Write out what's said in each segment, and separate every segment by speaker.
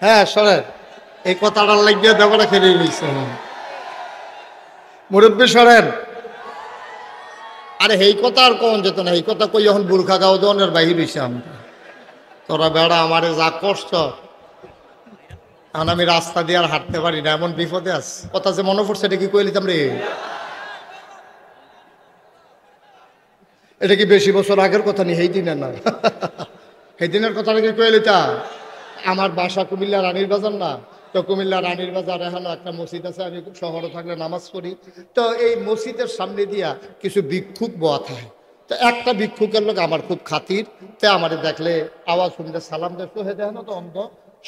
Speaker 1: হ্যাঁ সরেন, এই কথাটার লাগিয়ে দেবরা খেলে নিয়েছে মুরব্বী সরেন। আরে এই কথা আর কোন যেত না, এই কথা কই এখন বুর্খা গাও দনের বাহির হইছে আমরা। তোরা বেড়া আমারে যা কষ্ট, এখন আমি রাস্তা দিয়ে আর হাঁটতে পারি না, এমন বিপদে আছি। কথা যে মনে পড়ছে এটা কি কই লিতাম রে? এটা কি বেশি বছর আগের কথা নি, এই দিনের না সেই দিনের কথাটা কি কই লিতা? আমার বাসা কুমিল্লা রানীর বাজার না, তো কুমিল্লা রানীর বাজার এখনো একটা মসজিদ আছে, আমি শহরে থাকলে নামাজ পড়ি। তো এই মসজিদের সামনে দিয়া কিছু ভিক্ষুক বোয়া থাকে। তো একটা ভিক্ষুকের লোক আমার খুব খাতির, তে আমারে দেখলে আওয়াজ শুনলে সালাম দেখতো, হে দেখে না তো অন্ধ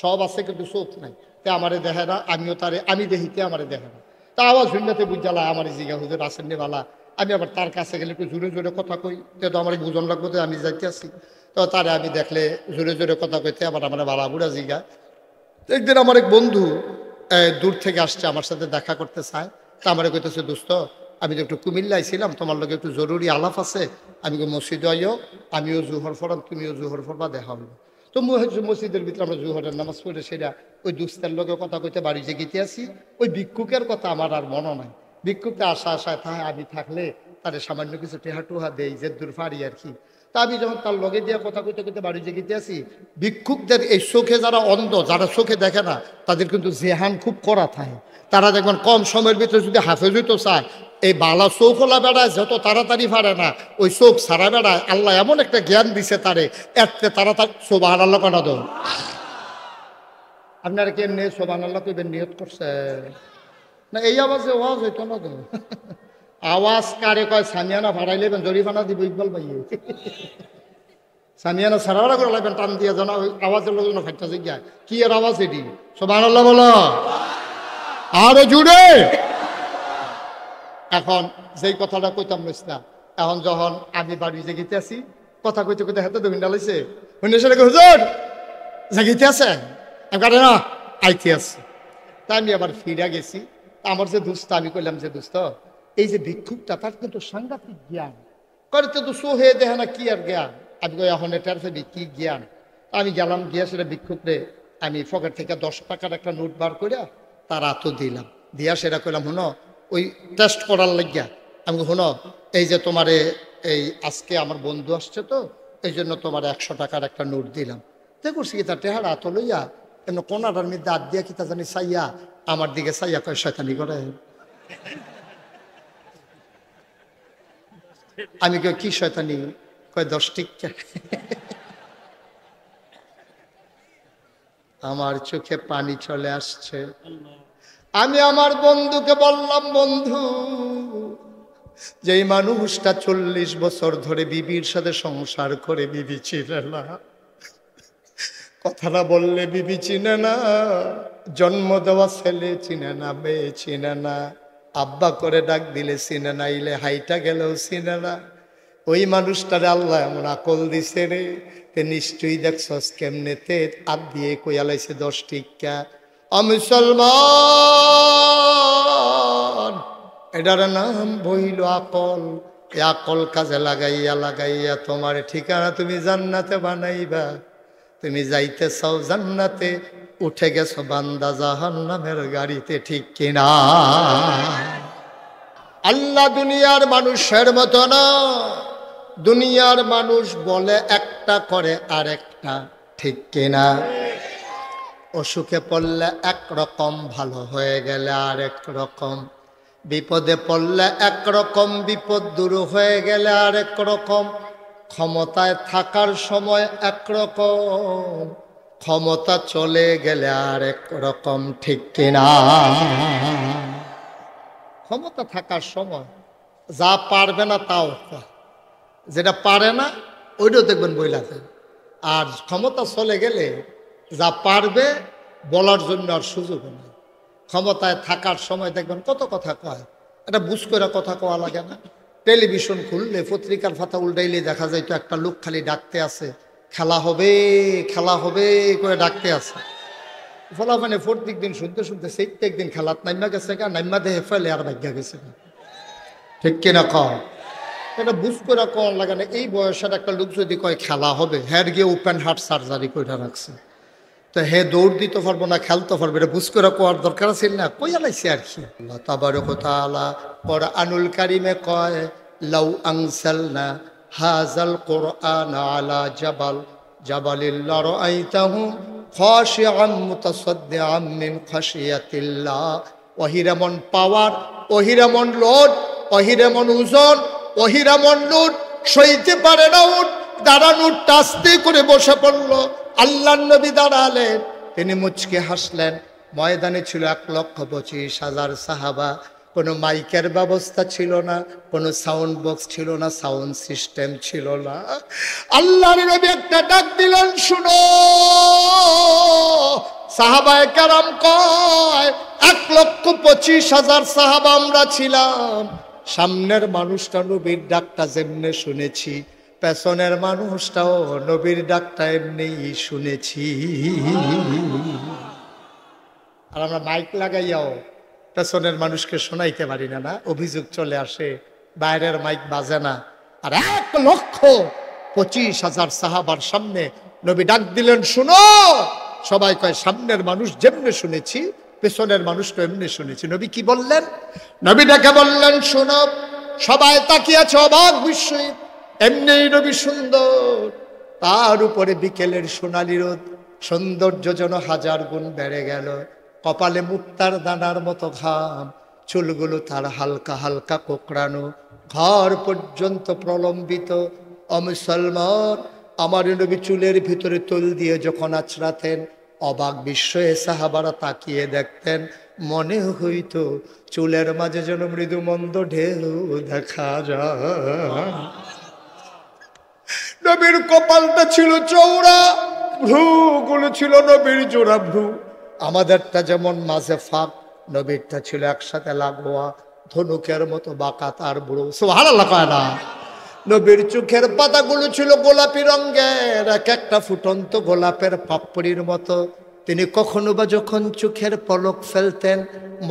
Speaker 1: সব আছে কিন্তু চোখ নাই, তে আমারে দেখে না, আমিও তারে আমি দেখিতে আমারে দেখে না। তা আওয়াজ শুনলেতে বুঝালা আমার জিগা হুজুর আসেননি বালা। আমি আবার তার কাছে গেলে একটু জোরে জোরে কথা কই, তে তো আমার বুঝন লাগবো যে আমি যাইতে আসি। তো তারে আমি দেখলে জোরে জোরে কথা কইতে আবার আমার বালা বুড়া জিগা। একদিন আমার এক বন্ধু দূর থেকে আসছে, আমার সাথে দেখা করতে চায়। তা আমার কইতেছে, দোস্ত আমি তো একটু কুমিল্লায় ছিলাম, তোমার লোক একটু জরুরি আলাপ আছে, আমি মসজিদে আইও, আমিও জুহর ফরাম তুমিও জুহর ফরবা, দেখা হলো। তো মসজিদের ভিতরে আমরা জুহরের নামাজ পড়ে সেটা ওই দুস্তের লোকের কথা কইতে বাড়ি যে গীতে আসি। ওই ভিক্ষুকের কথা আমার আর মনে নাই। ভিক্ষুকটা আশায় থাকে, আমি থাকলে তারে সামান্য কিছু টেহা টুহা দেই যে দূর পারি আর কি। তা আমি যখন তার লগে দিয়ে কথা কইতে কইতে বাড়ি যে গীতে আসি, ভিক্ষুকদের এই চোখে যারা অন্ধ, যারা চোখে দেখে না, তাদের কিন্তু জেহান খুব করা থাকে। তারা দেখবেন কম সময়ের ভিতরে যদি হাফেজ হইতে চায়, এই বালা চৌকলা বেড়ায় যত তাড়াতাড়ি পারে না, ওই চোখ সারা বেড়ায় আল্লাহ এমন একটা জ্ঞান দিছে তারে, এতে তাড়াতাড়ি সোবাহান আল্লাহ কানা দো। আপনারা কি এমনি সোবাহান আল্লাহ কইবেন নিয়ত করছে না? এই আওয়াজে ওয়াজ হইতো না তো। আওয়াজ কারে কয় সামিয়ানা ভাড়াই লেবেন, জরিফানা দিব ইকবাল ভাইয়ে। সামিয়ানা সারা করে লাগবেন টান দিয়ে জানা, ওই আওয়াজের লোক যেন ফাইটা জিজ্ঞায় কি এর আওয়াজ এটি। সোবাহান আল্লাহ বলো আরে জুড়ে। এখন যেই কথাটা কইতাম না, এখন যখন আমি বাড়ি জেগিতে আছি, কথা কইতে কইতে হাতে তো ভিন্ডা লাইছে, হুজুর জেগিতে আছে, আমি কাটে না আইতে আছে। তা আমি আবার ফিরা গেছি। আমার যে দুস্থ, আমি কইলাম যে দোস্ত এই যে ভিক্ষুকটা তার কিন্তু সাংঘাতিক জ্ঞান করতে, তো সোহে দেখে না কি আর জ্ঞান। আমি কই এখন এটার ফেলি কি জ্ঞান। আমি গেলাম গিয়া সেটা ভিক্ষুকরে আমি পকেট থেকে 10 টাকার একটা নোট বার করিয়া তার হাতও দিলাম, দিয়া সেটা কইলাম হুনো ওই টেস্ট করার লাগিয়া। আমি হুনো এই যে তোমারে এই আজকে আমার বন্ধু আসছে, তো এই জন্য তোমার 100 টাকার একটা নোট দিলাম। তে করছি কি তার টেহারা হাত লইয়া এমন কোনাটার মধ্যে হাত দিয়া কি তা জানি চাইয়া আমার দিকে চাইয়া কয় শয়তানি করে। আমি কই কি শয়তানি? কয় 10 টিক্কা। আমার চোখে পানি চলে আসছে। আমি আমার বন্ধুকে বললাম, বন্ধু যেই মানুষটা 40 বছর ধরে বিবির সাথে সংসার করে বিবি চিনে না, কথাটা বললে বিবি চিনে না, জন্ম দেওয়া ছেলে চিনে না, মেয়ে চিনে না, আব্বা করে ডাক দিলে চিনে না, ইলে হাইটা গেলেও চিনে না, ওই মানুষটারে আল্লাহ এমন আকল দিছে রে, তে নিশ্চয়ই দেখছস কেমনেতে আপ দিয়ে কইয়ালাইছে 10 টিক্কা। মুসলমান এটার নাম বইল আকল। এ আকল কাজে লাগাইয়া লাগাইয়া তোমার ঠিকানা তুমি জান্নাতে বানাইবা। তুমি যাইতে চাও জান্নাতে, উঠে গেছো বান্দা জাহান্নামের গাড়িতে, ঠিক কিনা? আল্লাহ দুনিয়ার মানুষের মতো না। দুনিয়ার মানুষ বলে একটা করে আরেকটা, ঠিক কিনা? অসুখে পড়লে একরকম, ভালো হয়ে গেলে আরেক রকম, বিপদে পড়লে একরকম, বিপদ দূর হয়ে গেলে আরেক রকম, ক্ষমতায় থাকার সময় একরকম, ক্ষমতা চলে গেলে আরেক রকম, ঠিক কিনা? ক্ষমতা থাকার সময় যা পারবে না তাও, যেটা পারে না ওইটাও দেখবেন বইলাতে। আর ক্ষমতা চলে গেলে যা পারবে বলার জন্য আর সুযোগ নেই। ক্ষমতায় থাকার সময় দেখবেন কত কথা কয়, এটা বুঝ করে কথা কওয়া লাগে না। টেলিভিশন খুললে পত্রিকার পাতা উল্টাইলে দেখা যায় তো একটা লোক খালি ডাকতে আছে, খেলা হবে খেলা হবে করে ডাকতে আছে। ফলা মানে প্রত্যেক দিন শুনতে শুনতে সেই একদিন খেলাত নাইমা গেছে গা, নাইমা দেহে ফেলে আর ভাগ্যা গেছে গা, ঠিক কিনা কও? এটা বুঝ করে কম লাগে না। এই বয়সের একটা লোক যদি কয় খেলা হবে, হ্যার গিয়ে ওপেন হার্ট সার্জারি করে রাখছে। তো হে দৌড় দিতে পারবো না, খেলতে পারবো, এটা বুঝ করে কোয়ার দরকার আছে না, কই আলাইছে আর কি। আল্লাহ তাবারক ওয়া তাআলা কুরআনুল কারীমে কয়, লাউ আনসালনা হাযাল কুরআন আলা জাবালিল লারাআইতাহু খাশিআম মুতাসাদ্দিআম মিন খাশিয়াতিল্লাহ। ওহিরামন পাওয়ার, ওহিরামন লোড, ওহিরামন ওজন, ওহিরামন লুট সইতে পারে না উঠ, দাঁড়ান উঠটা আস্তে করে বসে পড়লো। আল্লাহর নবী দাঁড়ালেন, তিনি মুচকে হাসলেন। ময়দানে ছিল 1,25,000 সাহাবা। কোনো মাইকের ব্যবস্থা ছিল না, কোনো সাউন্ড বক্স ছিল না, সাউন্ড সিস্টেম ছিল না। আল্লাহর নবী একটা ডাক দিলেন, শুনো। সাহাবায়ে কেরাম কয় 1,25,000 সাহাবা আমরা ছিলাম। সামনের মানুষটা নবীর ডাকটা যেমনে শুনেছি, পেছনের মানুষটাও নবীর ডাকটা এমনি শুনেছি। আর আমরা মাইক লাগাইয়াও পেছনের মানুষকে শোনাইতে পারি না, না অভিযোগ চলে আসে, বাইরের মাইক বাজে না। আর 1,25,000 সাহাবার সামনে নবী ডাক দিলেন, শুনো। সবাই কয় সামনের মানুষ যেমনি শুনেছি, পেছনের মানুষটা এমনি শুনেছি। নবী কি বললেন? নবী ডেকে বললেন, শোনো। সবাই তাকিয়ে আছে অবাক বিস্ময়ে। এমনি নবী সুন্দর, তার উপরে বিকেলের সোনালি রোদ, সৌন্দর্য যেন 1000 গুণ বেড়ে গেল। কপালে মুক্তার দানার মতো ঘাম, চুলগুলো তার হালকা হালকা কোকড়ানো, ঘর পর্যন্ত প্রলম্বিত। অমুসলমান, আমার নবী চুলের ভিতরে তোল দিয়ে যখন আছড়াতেন, অবাক বিস্ময়ে সাহাবারা তাকিয়ে দেখতেন, মনে হইতো চুলের মাঝে যেন মৃদু মন্দ ঢেউ দেখা যায়। নবীর কপালটা ছিল চৌড়া, ভ্রুগুলো ছিল নবীর জোড়া ভ্রু। আমাদেরটা যেমন মাঝে ফাঁক, নবীরটা ছিল একসাথে লাগোয়া, ধনুকের মতো বাঁকা তার ভ্রু। সুবহানাল্লাহ কয় না? নবীর চোখের পাতাগুলো ছিল গোলাপি রঙের, এক একটা ফুটন্ত গোলাপের পাপড়ির মতো। তিনি কখনো বা যখন চোখের পলক ফেলতেন,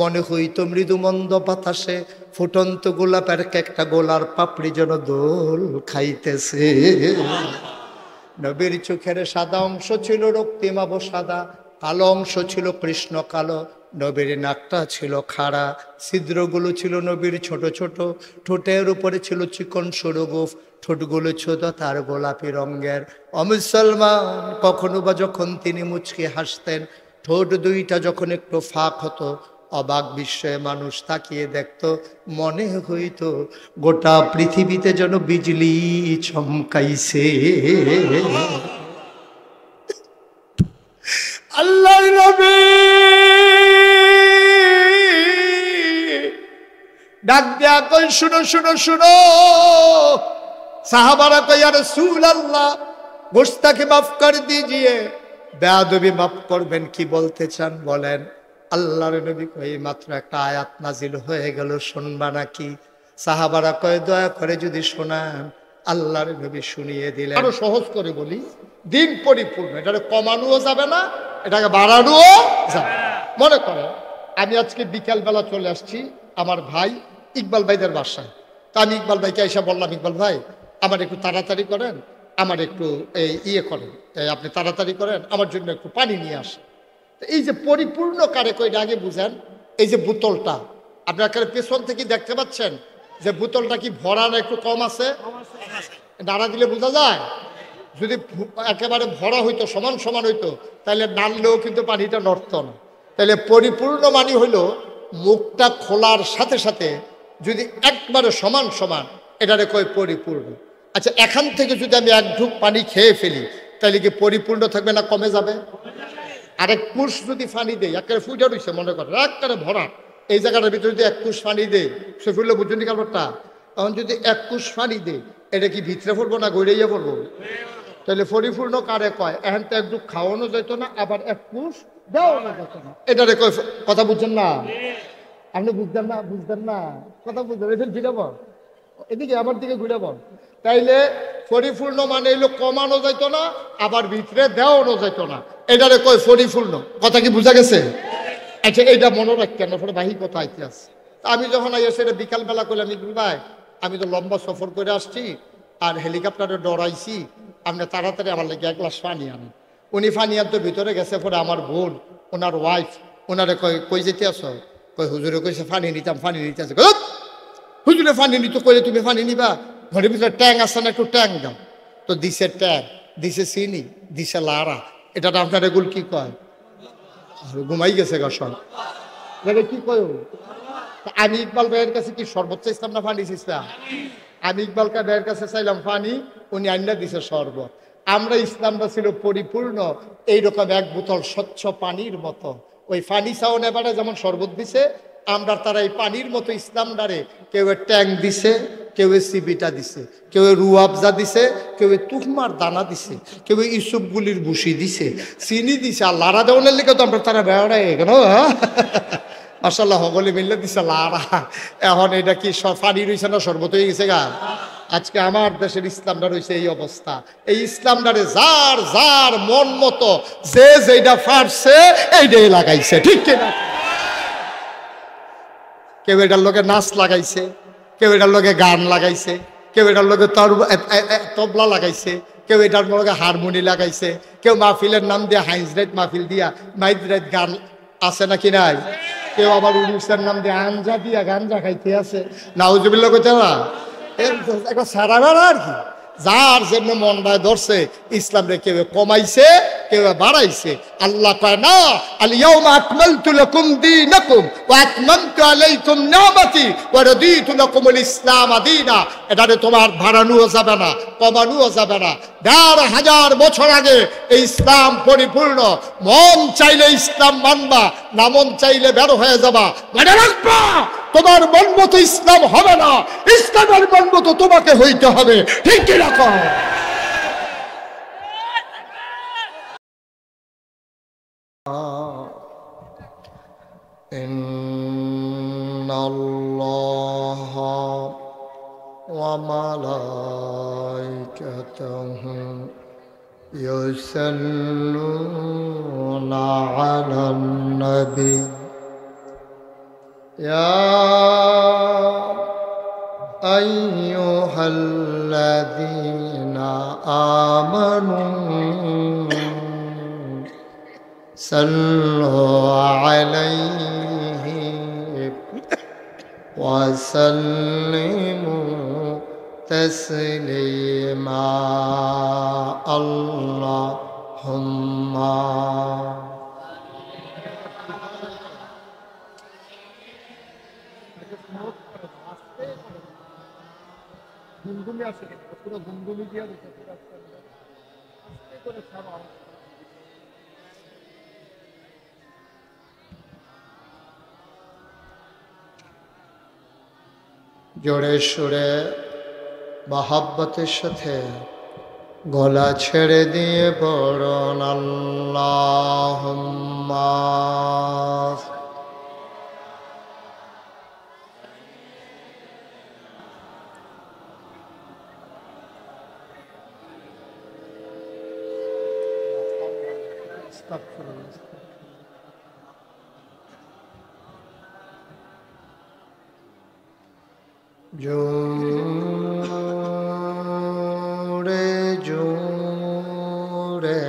Speaker 1: মনে হইতো মৃদুমন্দ বাতাসে ফুটন্ত গোলাপের একটা গোলার পাপড়ি যেন দোল খাইতেছে। নবীর চোখের সাদা অংশ ছিল রক্তিমাভ সাদা, কালো অংশ ছিল কৃষ্ণ কালো। নবীর নাকটা ছিল খাড়া, ছিদ্রগুলো ছিল নবীর ছোট ছোট। ঠোঁটের উপরে ছিল চিকন সরু গোফ, ঠোঁটগুলো ছোট তার গোলাপি রঙের। অমুসলমান, কখনো বা যখন তিনি মুচকি হাসতেন, ঠোঁট দুইটা যখন একটু ফাঁক হতো, অবাক বিস্ময়ে মানুষ তাকিয়ে দেখত, মনে হইতো গোটা পৃথিবীতে যেন বিজলি চমকাইছে। আল্লাহর নবী ডাক দেয়া কই, শুনো শুনো শুনো। সাহাবারা কই, ইয়া রাসূলুল্লাহ গুস্তাখি মাফ কর দিজিয়ে, বেয়াদবি মাফ করবেন, কি বলতে চান বলেন। আল্লাহর নবী কই, মাত্র একটা আয়াত নাজিল হয়ে গেল, শুনবা নাকি? সাহাবারা কয়, দয়া করে যদি শোনান। আল্লাহর নবী শুনিয়ে দিলেন। আরো সহজ করে বলি, দিন পরিপূর্ণ, এটাকে কমানোও যাবে না, এটাকে বাড়ানোও যাবে না। মনে করেন আমি আজকে বিকালবেলা চলে আসছি আমার ভাই ইকবাল ভাইদের বাসায়। তা আমি ইকবাল ভাইকে এসে বললাম, ইকবাল ভাই আমার একটু তাড়াতাড়ি করেন, আমার একটু ইয়ে করেন, আপনি তাড়াতাড়ি করেন, আমার জন্য একটু পানি নিয়ে আসেন। এই যে পরিপূর্ণ কারে কইটা আগে বুঝেন। এই যে বোতলটা আপনার পেছন থেকে দেখতে পাচ্ছেন যে বোতলটা কি ভরা না একটু কম আছে? নাড়া দিলে বোঝা যায়। যদি একেবারে ভরা হইতো, সমান সমান হইতো, তাহলে নাড়লেও কিন্তু পানিটা নড়ত না। তাহলে পরিপূর্ণ মানি হইল মুখটা খোলার সাথে সাথে যদি একবারে সমান সমান, এটারে কয় পরিপূর্ণ। আচ্ছা, এখান থেকে যদি আমি এক ঢুক পানি খেয়ে ফেলি, তাহলে কি পরিপূর্ণ থাকবে না কমে যাবে? আরেক কুশ যদি পানি দেয়, একেবারে ফুটে রয়েছে মনে করেন একেবারে ভরা, এই জায়গাটার ভিতরে যদি এক কুশ পানি দেয়, সে ফুললে বুঝুন কারবারটা। তখন যদি এক কুশ পানি দেয়, এটা কি ভিতরে পড়বো না গড়াইয়া পড়বো? তাহলে পরিপূর্ণ কারে কয়? এখন তো একটু খাওয়ানো যেত না, আবার এক কুশ দেওয়ানো যেত না, এটারে কয়। কথা বুঝছেন না? আপনি বুঝতেন না? বুঝতেন না? কথা বুঝতেন? এখানে ঘুরে বল, এদিকে আমার দিকে ঘুরে বল। তাইলে পরিপূর্ণ মানে এলো কমানো যাইতো না, আবার ভিতরে দেওয়ানো যাইতো না, এটারে কয় পরিপূর্ণ। কথা কি বুঝা গেছে? আচ্ছা, এইটা মনে রাখতেন, পরে বাহি কথা ইতিহাস। আমি যখন এসে বিকালবেলা করলাম, ইকবাল ভাই আমি তো লম্বা সফর করে আসছি, আর হেলিকপ্টারে ডরাইছি, আপনি তাড়াতাড়ি আমার লেগে এক গ্লাস পানি আনেন। উনি পানি আনতে ভিতরে গেছে, পরে আমার বোন ওনার ওয়াইফ ওনারে কই কই যেতে আসো, কই হুজুরে কইছে পানি নিতাম, পানি নিতে আসে। হুজুরে পানি নিতে কইলে তুমি পানি নিবা, ঘরের ভিতরে ট্যাং আছে না, একটু ট্যাং দাও। তো দিছে ট্যাং, দিছে চিনি, দিছে লাড়া। এটা তো আপনার এগুলো কি কয়? ঘুমাই গেছে গসন কি কয়? আমি ইকবাল ভাইয়ের কাছে কি সর্বোচ্চ ইসলাম না পানি ইসলাম? আমি ইকবাল ভাইয়ের কাছে চাইলাম পানি, উনি আইনা দিছে শরবত। আমরা ইসলামটা ছিল পরিপূর্ণ এইরকম এক বোতল স্বচ্ছ পানির মতো। ওই পানি চাওন এবারে যেমন শরবত দিছে, আমরা তারা এই পানির মতো ইসলামটারে কেউ ট্যাং দিছে, কেউ সিবিটা দিছে, কেউ রুয়াবজা দিছে, কেউ তুকমার দানা দিছে, কেউ ইসুপগুলির ভুসি দিছে, চিনি দিছে। আর লাড়া দেওয়ানের লিখে তো আমরা তারা বেড়ায় কেন মাশাআল্লাহ সকলে মিললে দিছে লাড়া। এখন এটা কি পানি রয়েছে না শরবত হয়ে গেছে গা? আজকে আমার দেশের ইসলামটা রয়েছে এই অবস্থা। এই ইসলামটারে যার যার মন মতো যে যেটা পারছে এইটাই লাগাইছে, ঠিক কিনা? কেউ এটার লোকে নাচ লাগাইছে, কেউ এটার লোকে গান লাগাইছে, কেউ এটার লোকে তবলা লাগাইছে, কেউ এটার লোকে হারমোনি লাগাইছে, কেউ মাহফিলের নাম দিয়ে হাইন্স রাইট মাহফিল দিয়া মাইদ রাইট গান আছে নাকি নাই? কেউ আবার উড়িষ্যার নাম দিয়ে আঞ্জা দিয়া গাঞ্জা খাইতে আছে। নাউজুবিল্লাহ কইতে না, একটা সারা বেড়া আর কি। যার জন্য মনটায় ধরছে ইসলাম রে কেউ কমাইছে, কেউ বাড়াইছে। আল্লাহ কয় না, আল ইয়াউমা আকমালতু লাকুম দীনাকুম ওয়া আতমামতু আলাইকুম নি'মাতি ওয়া রাদিতু লাকুমুল ইসলাম দীনা। এটারে তোমার বাড়ানোও যাবে না, কমানোও যাবে না। ১,৫০০ বছর আগে এই ইসলাম পরিপূর্ণ। মন চাইলে ইসলাম মানবা, না মন চাইলে বের হয়ে যাবা। মনে রাখবা, তোমার মন মতো ইসলাম হবে না, ইসলামের মন মতো তোমাকে হইতে হবে, ঠিক কি রকম? ইন্নাল্লাহা ওয়া মালাইকাতাহু ইউসাল্লুনা আলান নবী ইয়া আইয়ুহাল্লাযীনা আমানু সাল্লু আলাইহি ওয়া সাল্লিমু তাসলিমা। আল্লাহুম্মা গুনগুনি আছে, পুরো গুনগুনি দিয়ে দিতে করে ছাড়ো। জোরে সুরে মহাব্বতের সাথে গলা ছেড়ে দিয়ে পড়ুন আল্লাহুম্মা জোরে জোরে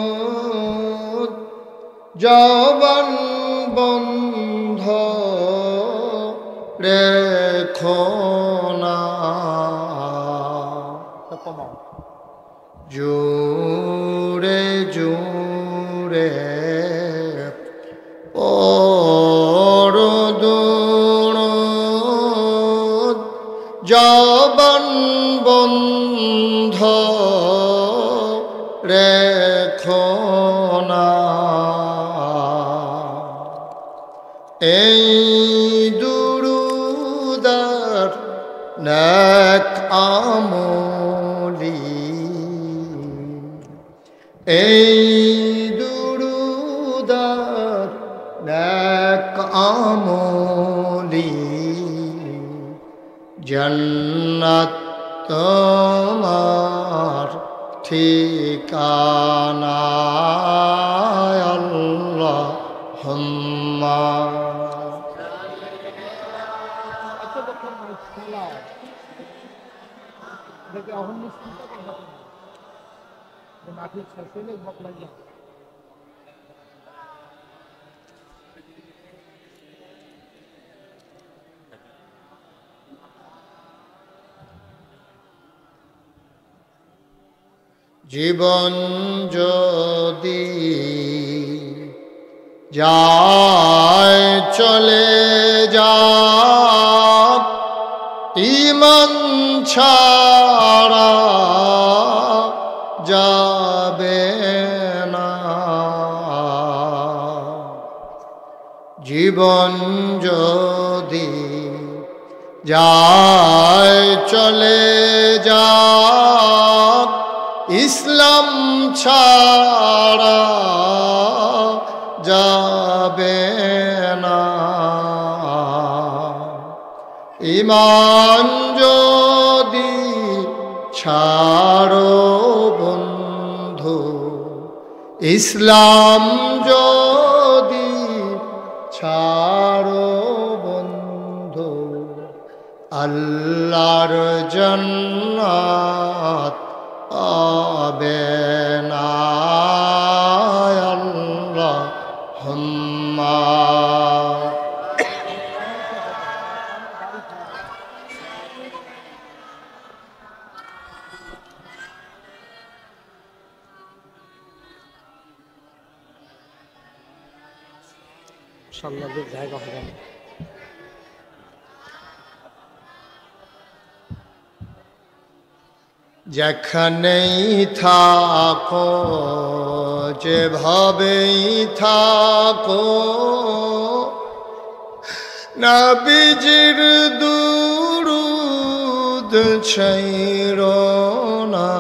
Speaker 1: ওরদুরুদ জবান বন্ধ রেখো না। জোরে জোরে ওরদুরুদ জবান বন্ধ রেখো না। এই দুরুদার নেক আমলি, এই দুরুদার নেক আমলি জান্নাত তোমার ঠিকানা। আল্লাহুম্মা জীবন যদি যায় চলে যাক, ঈমান ছাড়া যাবে না। জীবন যদি যায় চলে যাক, ইসলাম ছাড়া যাবে না। ঈমান যদি ছাড়ো বন্ধু, ইসলাম যদি ছাড়ো বন্ধু, আল্লাহর জান্নাত পাবে না। আল্লাহুম্মা সামনের জায়গা হবে না। যেখানেই থাকো, যেভাবেই থাকো, নবীজির দুরূদ ছাইরো না।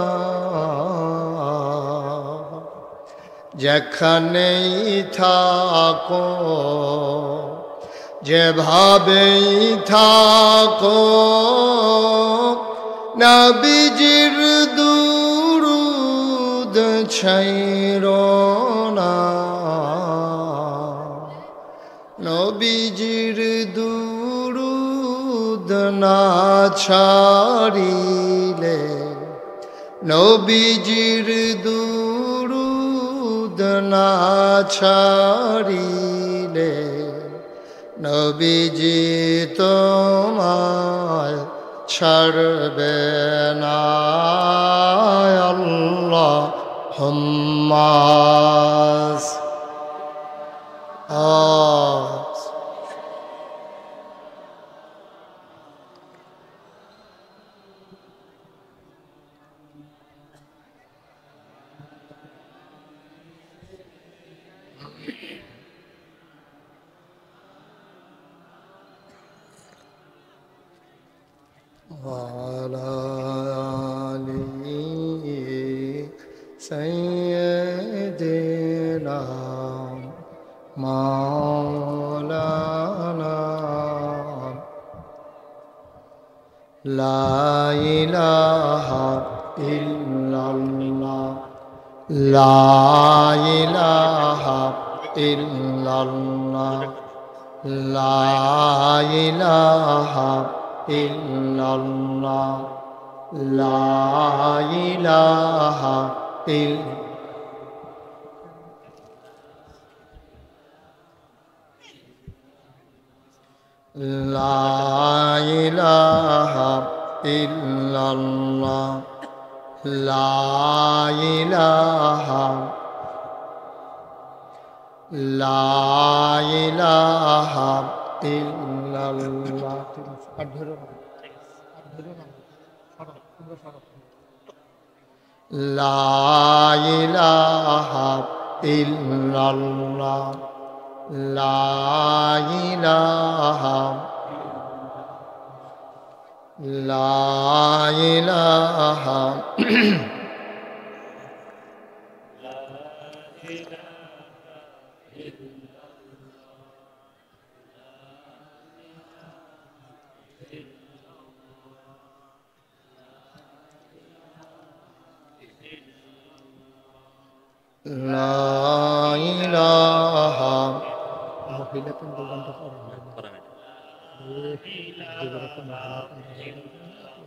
Speaker 1: যেখানেই থাকো, যেভাবেই থাকো, নবীজির দুরূদ ছাইরো না। নবীজির দুরূদ না ছাড়িলে, নবীজির দুরূদ না ছাড়িলে, নবীজি তোমায় ছাড়বে না। আল্লাহুম্মা وعلى آل سيدنا مولانا لا إله إلا الله لا إله إلا الله لا إله إلا الله لا إله إلا لا إله إلا الله لا إله لا إله إلا الله لا إله إلا الله لا إله لا إله لا إله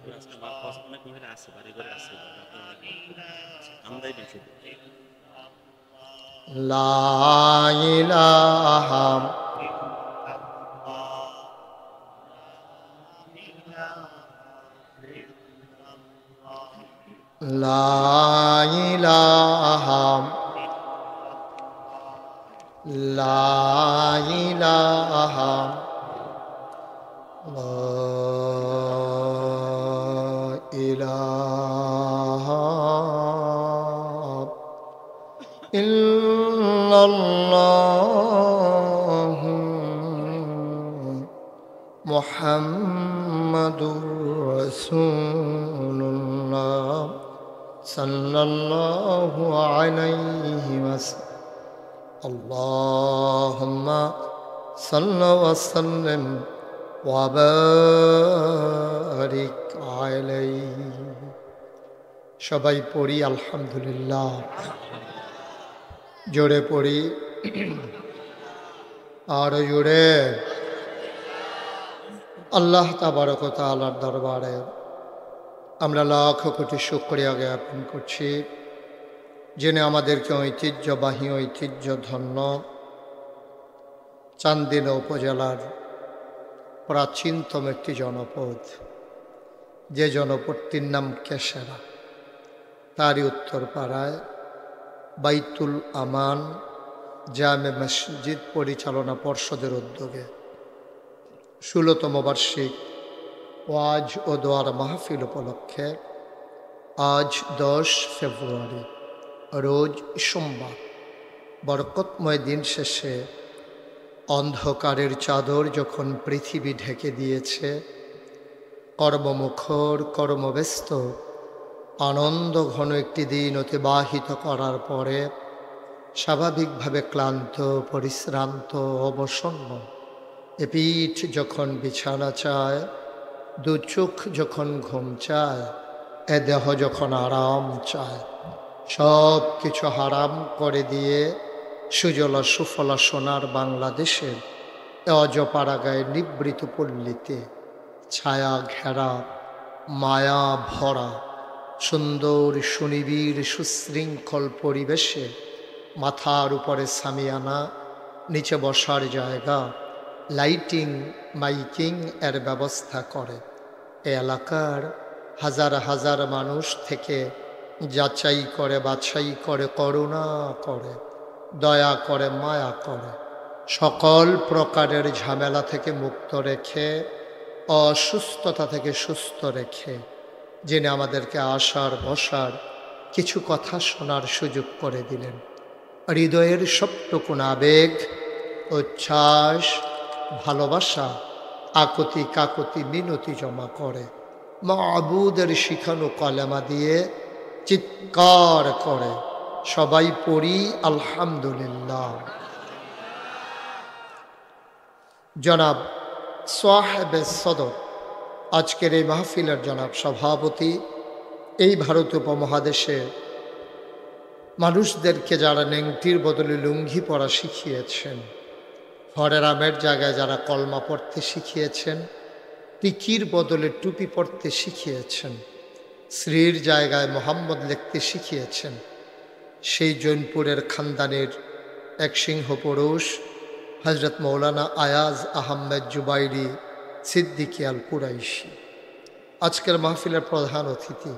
Speaker 2: অনেক মহিলা আছে, বাড়ি ঘরে আছে, আমরাই নেই শুধু।
Speaker 1: লা ইলাহা লা ইলাহা লা ইলাহা ইলাহা ইল্লাল্লাহু মুহাম্মাদুর রাসূলুল্লাহ সাল্লাল্লাহু আলাইহি ওয়াসাল্লাম। আল্লাহুম্মা সাল্লি ওয়া সাল্লিম ওয়া বারিক আলাইহি। সবাই পড়ি আলহামদুলিল্লাহ, জোরে পড়ি আর জোরে। আল্লাহ তাবারক ওয়া তাআলার দরবারে আমরা লাখ কোটি শুকরিয়া জ্ঞাপন করছি, যিনি আমাদেরকে ঐতিহ্যবাহী ঐতিহ্যধন্য চান্দিনা উপজেলার প্রাচীনতম একটি জনপদ, যে জনপদটির নাম কেশরা, তারই উত্তরপাড়ায় বাইতুল আমান জামে মসজিদ পরিচালনা পর্ষদের উদ্যোগে 16তম বার্ষিক ওয়াজ ও দোয়ার মাহফিল উপলক্ষে আজ 10 ফেব্রুয়ারি রোজ সোমবার বরকতময় দিন শেষে অন্ধকারের চাদর যখন পৃথিবী ঢেকে দিয়েছে, কর্মমুখর কর্মব্যস্ত আনন্দ ঘন একটি দিন অতিবাহিত করার পরে স্বাভাবিকভাবে ক্লান্ত পরিশ্রান্ত অবসন্ন এ পিঠ যখন বিছানা চায়, দু চোখ যখন ঘুম চায়, এ দেহ যখন আরাম চায়, সব কিছু হারাম করে দিয়ে সুজলা সুফলা সোনার বাংলাদেশের এ অজপাড়া গায়ে নিবৃত পল্লীতে ছায়া ঘেরা মায়া ভরা সুন্দর সুনিবিড় সুশৃঙ্খল পরিবেশে মাথার উপরে সামিয়ানা, নিচে বসার জায়গা, লাইটিং মাইকিং এর ব্যবস্থা করে এ এলাকার হাজার হাজার মানুষ থেকে যাচাই করে বাছাই করে করুণা করে দয়া করে মায়া করে সকল প্রকারের ঝামেলা থেকে মুক্ত রেখে অসুস্থতা থেকে সুস্থ রেখে যিনি আমাদেরকে আসার বসার কিছু কথা শোনার সুযোগ করে দিলেন। হৃদয়ের সবটুকুন আবেগ, উচ্ছ্বাস, ভালোবাসা, আকুতি কাকুতি মিনতি জমা করে মাবুদের শিখানো কলেমা দিয়ে চিৎকার করে সবাই পড়ি আলহামদুলিল্লাহ। জনাব সাহেবে সদর, আজকের এই মাহফিলের জনাব সভাপতি, এই ভারত উপমহাদেশে মানুষদেরকে যারা নেংটির বদলে লুঙ্গি পরা শিখিয়েছেন, হরে রামের জায়গায় যারা কলমা পড়তে শিখিয়েছেন, টিকির বদলে টুপি পড়তে শিখিয়েছেন, শ্রীর জায়গায় মোহাম্মদ লিখতে শিখিয়েছেন, সেই জৈনপুরের খানদানের এক সিংহ পুরুষ হজরত মৌলানা আয়াজ আহমেদ জুবাইরি সিদ্দিকী আল কুরাইশি আজকের মাহফিলের প্রধান অতিথি।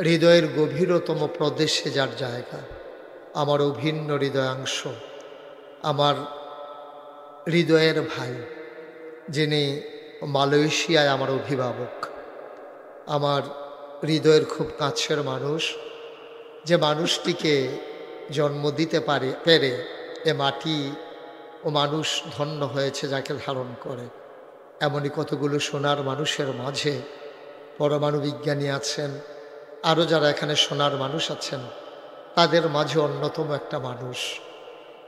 Speaker 1: হৃদয়ের গভীরতম প্রদেশে যার জায়গা, আমার অভিন্ন হৃদয়াংশ, আমার হৃদয়ের ভাই, যিনি মালয়েশিয়ায় আমার অভিভাবক, আমার হৃদয়ের খুব কাছের মানুষ, যে মানুষটিকে জন্ম দিতে পেরে এ মাটি ও মানুষ ধন্য হয়েছে যাকে ধারণ করে। এমনই কতগুলো সোনার মানুষের মাঝে পরমাণু বিজ্ঞানী আছেন, আরও যারা এখানে সোনার মানুষ আছেন, তাদের মাঝে অন্যতম একটা মানুষ,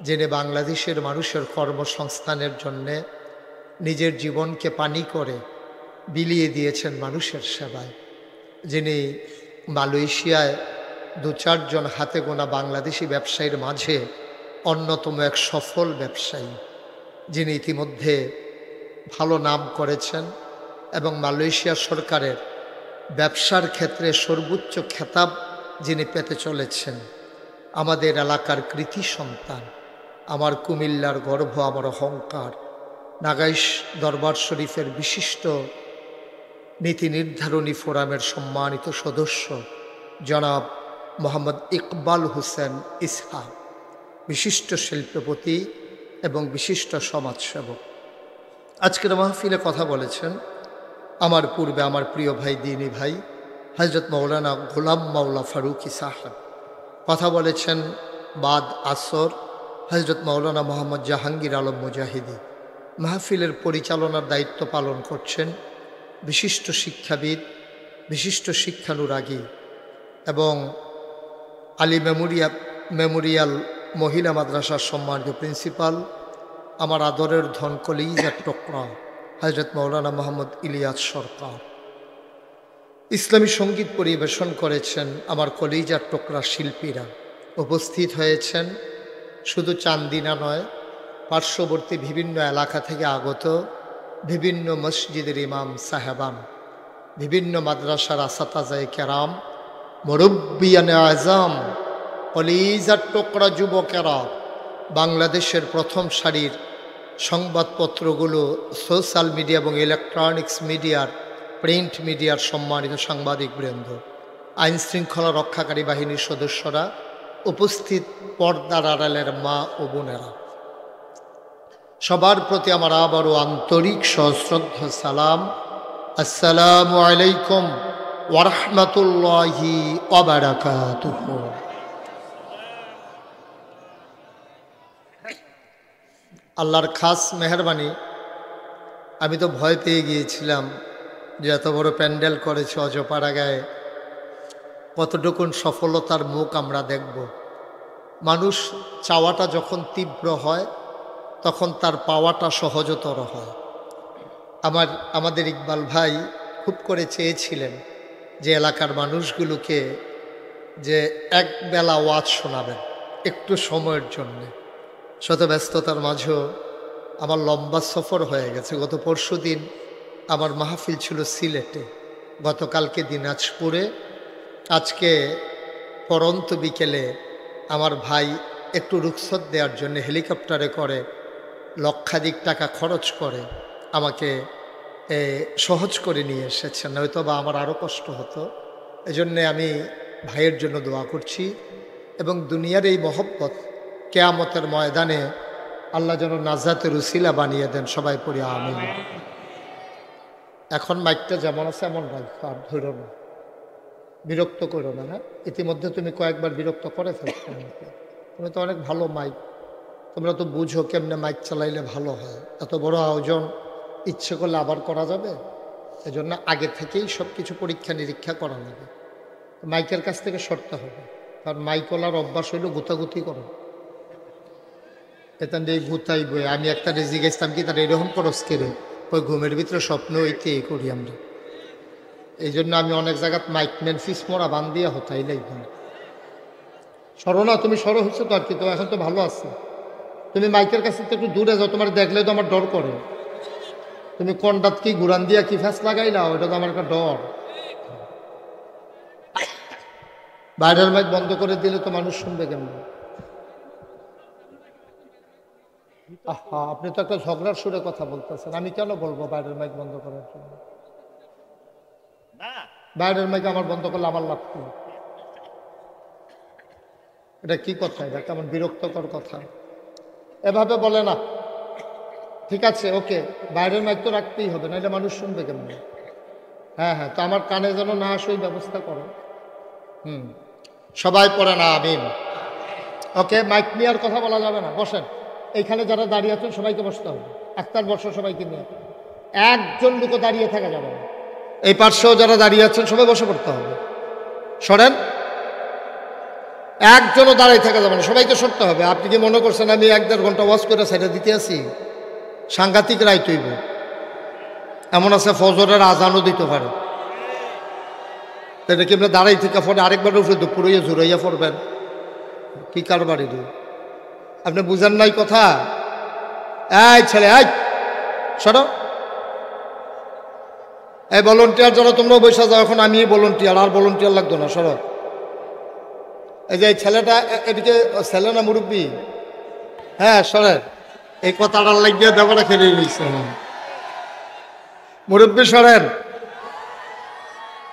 Speaker 1: যিনি বাংলাদেশের মানুষের কর্মসংস্থানের জন্যে নিজের জীবনকে পানি করে বিলিয়ে দিয়েছেন মানুষের সেবায়, যিনি মালয়েশিয়ায় 2-4 জন হাতে গোনা বাংলাদেশি ব্যবসায়ীর মাঝে অন্যতম এক সফল ব্যবসায়ী, যিনি ইতিমধ্যে ভালো নাম করেছেন এবং মালয়েশিয়া সরকারের ব্যবসার ক্ষেত্রে সর্বোচ্চ খেতাব যিনি পেতে চলেছেন, আমাদের এলাকার কৃতি সন্তান, আমার কুমিল্লার গর্ব, আমার অহংকার, নাগাইশ দরবার শরীফের বিশিষ্ট নীতি নির্ধারণী ফোরামের সম্মানিত সদস্য জনাব মোহাম্মদ ইকবাল হোসেন ইসহাক, বিশিষ্ট শিল্পপতি এবং বিশিষ্ট সমাজসেবক, আজকের মাহফিলে কথা বলেছেন। আমার পূর্বে আমার প্রিয় ভাই, দিনী ভাই হযরত মৌলানা গোলাম মাওলা ফারুকী সাহেব কথা বলেছেন। বাদ আসর হযরত মৌলানা মোহাম্মদ জাহাঙ্গীর আলম মুজাহিদি মাহফিলের পরিচালনার দায়িত্ব পালন করছেন বিশিষ্ট শিক্ষাবিদ, বিশিষ্ট শিক্ষানুরাগী এবং আলী মেমোরিয়াল মহিলা মাদ্রাসার সম্মানিত প্রিন্সিপাল, আমার আদরের ধন কলিজার টুকরা হযরত মৌলানা মোহাম্মদ ইলিয়াস সরকার। ইসলামী সঙ্গীত পরিবেশন করেছেন আমার কলিজার টুকরা শিল্পীরা। উপস্থিত হয়েছেন শুধু চান্দিনা নয়, পার্শ্ববর্তী বিভিন্ন এলাকা থেকে আগত বিভিন্ন মসজিদের ইমাম সাহেবান, বিভিন্ন মাদ্রাসার আসাতাজায়ে কেরাম, মুরব্বিয়ানে আজম, কলিজার টুকরা যুবকেরা, বাংলাদেশের প্রথম সারির সংবাদপত্রগুলো, সোশ্যাল মিডিয়া এবং ইলেকট্রনিক্স মিডিয়ার, প্রিন্ট মিডিয়ার সম্মানিত সাংবাদিকবৃন্দ, আইন শৃঙ্খলা রক্ষাকারী বাহিনীর সদস্যরা, উপস্থিত পর্দার আড়ালের মা ও বোনেরা, সবার প্রতি আমার আবারও আন্তরিক সশ্রদ্ধ সালাম। আসসালামু আলাইকুম ওয়া রাহমাতুল্লাহি ওয়া বারাকাতুহু। আল্লাহর খাস মেহেরবানি, আমি তো ভয় পেয়ে গিয়েছিলাম যে এত বড় প্যান্ডেল করেছে অজপাড়াগায়, কতটুকুন সফলতার মুখ আমরা দেখব। মানুষ চাওয়াটা যখন তীব্র হয় তখন তার পাওয়াটা সহজতর হয়। আমাদের ইকবাল ভাই খুব করে চেয়েছিলেন যে এলাকার মানুষগুলোকে যে এক বেলা ওয়াজ শোনাবেন একটু সময়ের জন্যে। শত ব্যস্ততার মাঝেও আমার লম্বা সফর হয়ে গেছে। গত পরশুদিন আমার মাহফিল ছিল সিলেটে, গতকালকে দিনাজপুরে, আজকে পরন্ত বিকেলে আমার ভাই একটু রুখসত দেওয়ার জন্য হেলিকপ্টারে করে লক্ষাধিক টাকা খরচ করে আমাকে সহজ করে নিয়ে এসেছেন, হয়তো বা আমার আরও কষ্ট হতো। এজন্যে আমি ভাইয়ের জন্য দোয়া করছি এবং দুনিয়ার এই মহব্বত কেয়ামতের ময়দানে আল্লাহ যেন নাজাতের উসিলা বানিয়ে দেন। সবাই পড়ি আমিন। এখন মাইকটা যেমন আছে এমন রাখো, আর ধরো না, বিরক্ত করো না। হ্যাঁ, ইতিমধ্যে তুমি কয়েকবার বিরক্ত করে ফেলছো আমাকে। তুমি তো অনেক ভালো মাইক, তোমরা তো বুঝো কেমনে মাইক চালাইলে ভালো হয়। এত বড় আয়োজন ইচ্ছে করলে আবার করা যাবে, এজন্য আগে থেকেই সব কিছু পরীক্ষা নিরীক্ষা করা লাগে। মাইকের কাছ থেকে সরতে হবে, কারণ মাইকলার অভ্যাস হইল গুতাগুতি করো। এখান দিয়ে গুতাই বই আমি একটা রেজি গেছিলাম কি তার এরকম করস কেড়ে ওই ঘুমের ভিতরে স্বপ্ন হইতে করি আমরা। এই জন্য আমি অনেক জায়গাত মাইকম্যান ফিস মরা বান দিয়া হতাই লাগবে না। সরো না, তুমি সরো হচ্ছে তো আর কি, তো এখন তো ভালো আছে। তুমি মাইকের কাছে তো একটু দূরে যাও, তোমার দেখলে তো আমার ডর করে। তুমি কন্ডাত কি গুরান দিয়া কি ফ্যাস লাগাইলা, ওটা তো আমার একটা ডর। বাইরের মাইক বন্ধ করে দিলে তো মানুষ শুনবে কেমন? আহা, আপনি তো একটা ঝগড়ার সুরে কথা বলতেছেন, আমি কেন বলবো বাইরের মাইক বন্ধ করার জন্য? বাইরের মাইক আমার বন্ধ করলে আমার লাভ কি? এটা কি কথা? এটা কেমন বিরক্তকর কথা, এভাবে বলে না। ঠিক আছে, ওকে, বাইরের মাইক তো রাখতেই হবে, না এটা মানুষ শুনবে কেমন? হ্যাঁ হ্যাঁ, তো আমার কানে যেন না আসে ওই ব্যবস্থা করো। সবাই পড়ে না আমিন। ওকে, মাইক নিয়ে আর কথা বলা যাবে না, বসেন। এইখানে যারা দাঁড়িয়ে আছেন সবাইকে বসতে হবে। আক্তার বর্ষ সবাইকে নিয়ে, একজন লোকও দাঁড়িয়ে থাকা যাবে না। এই পার্শ্বেও যারা দাঁড়িয়ে আছেন সবাই বসে পড়তে হবে। সরেন, একজনও দাঁড়িয়ে থাকা যাবে না, সবাইকে সরতে হবে। আপনি কি মনে করছেন আমি 1-1.5 ঘন্টা ওয়াজ করে সাইডে দিতে আসি? সাংঘাতিক রায় তৈব। এমন আছে ফজরের আজানও দিতে পারে। এটা কি আপনি দাঁড়াই থেকে পরে আরেকবার উপরে দুপুরইয়া ঝুরাইয়া পড়বেন? কি কারবারি দিই আপনি বুঝেন নাই কথা? এই ছেলে, এই সরো। এই ভলেন্টিয়ার যারা তোমরা বসে যাও, এখন আমি ভলেন্টিয়ার, আর ভলেন্টিয়ার লাগতো না, সরো। এই যে এই ছেলেটা এদিকে, ছেলে না মুরব্বী? হ্যাঁ সরেন, এই কথাটা লাগিয়ে দেবরা খেলে নিয়েছে মুরব্বী, সরেন।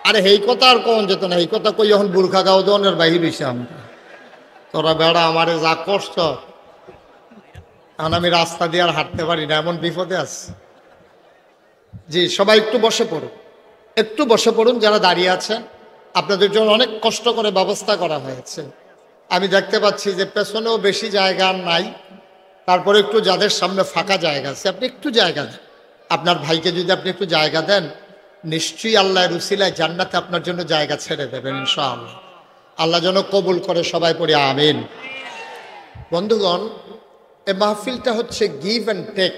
Speaker 1: আরে এই কথা আর কোন যেত না, এই কথা কই এখন বুর্খা গাও দনের বাহির হইছে আমরা। তোরা বেড়া আমারে যা কষ্ট, এখন আমি রাস্তা দিয়ে আর হাঁটতে পারি না, এমন বিপদে আছি। জি সবাই একটু বসে পড়ুন, একটু বসে পড়ুন। যারা দাঁড়িয়ে আছেন আপনাদের জন্য অনেক কষ্ট করে ব্যবস্থা করা হয়েছে। আমি দেখতে পাচ্ছি যে পেছনেও বেশি জায়গা নাই, তারপরে একটু যাদের সামনে ফাঁকা জায়গা আছে আপনি একটু জায়গা দেন। আপনার ভাইকে যদি আপনি একটু জায়গা দেন, নিশ্চয়ই আল্লাহর উসিলায় জান্নাতে আপনার জন্য জায়গা ছেড়ে দেবেন ইনশাআল্লাহ। আল্লাহ যেন কবুল করে, সবাই পড়ি আমিন। বন্ধুগণ, এই মাহফিলটা হচ্ছে গিভ অ্যান্ড টেক,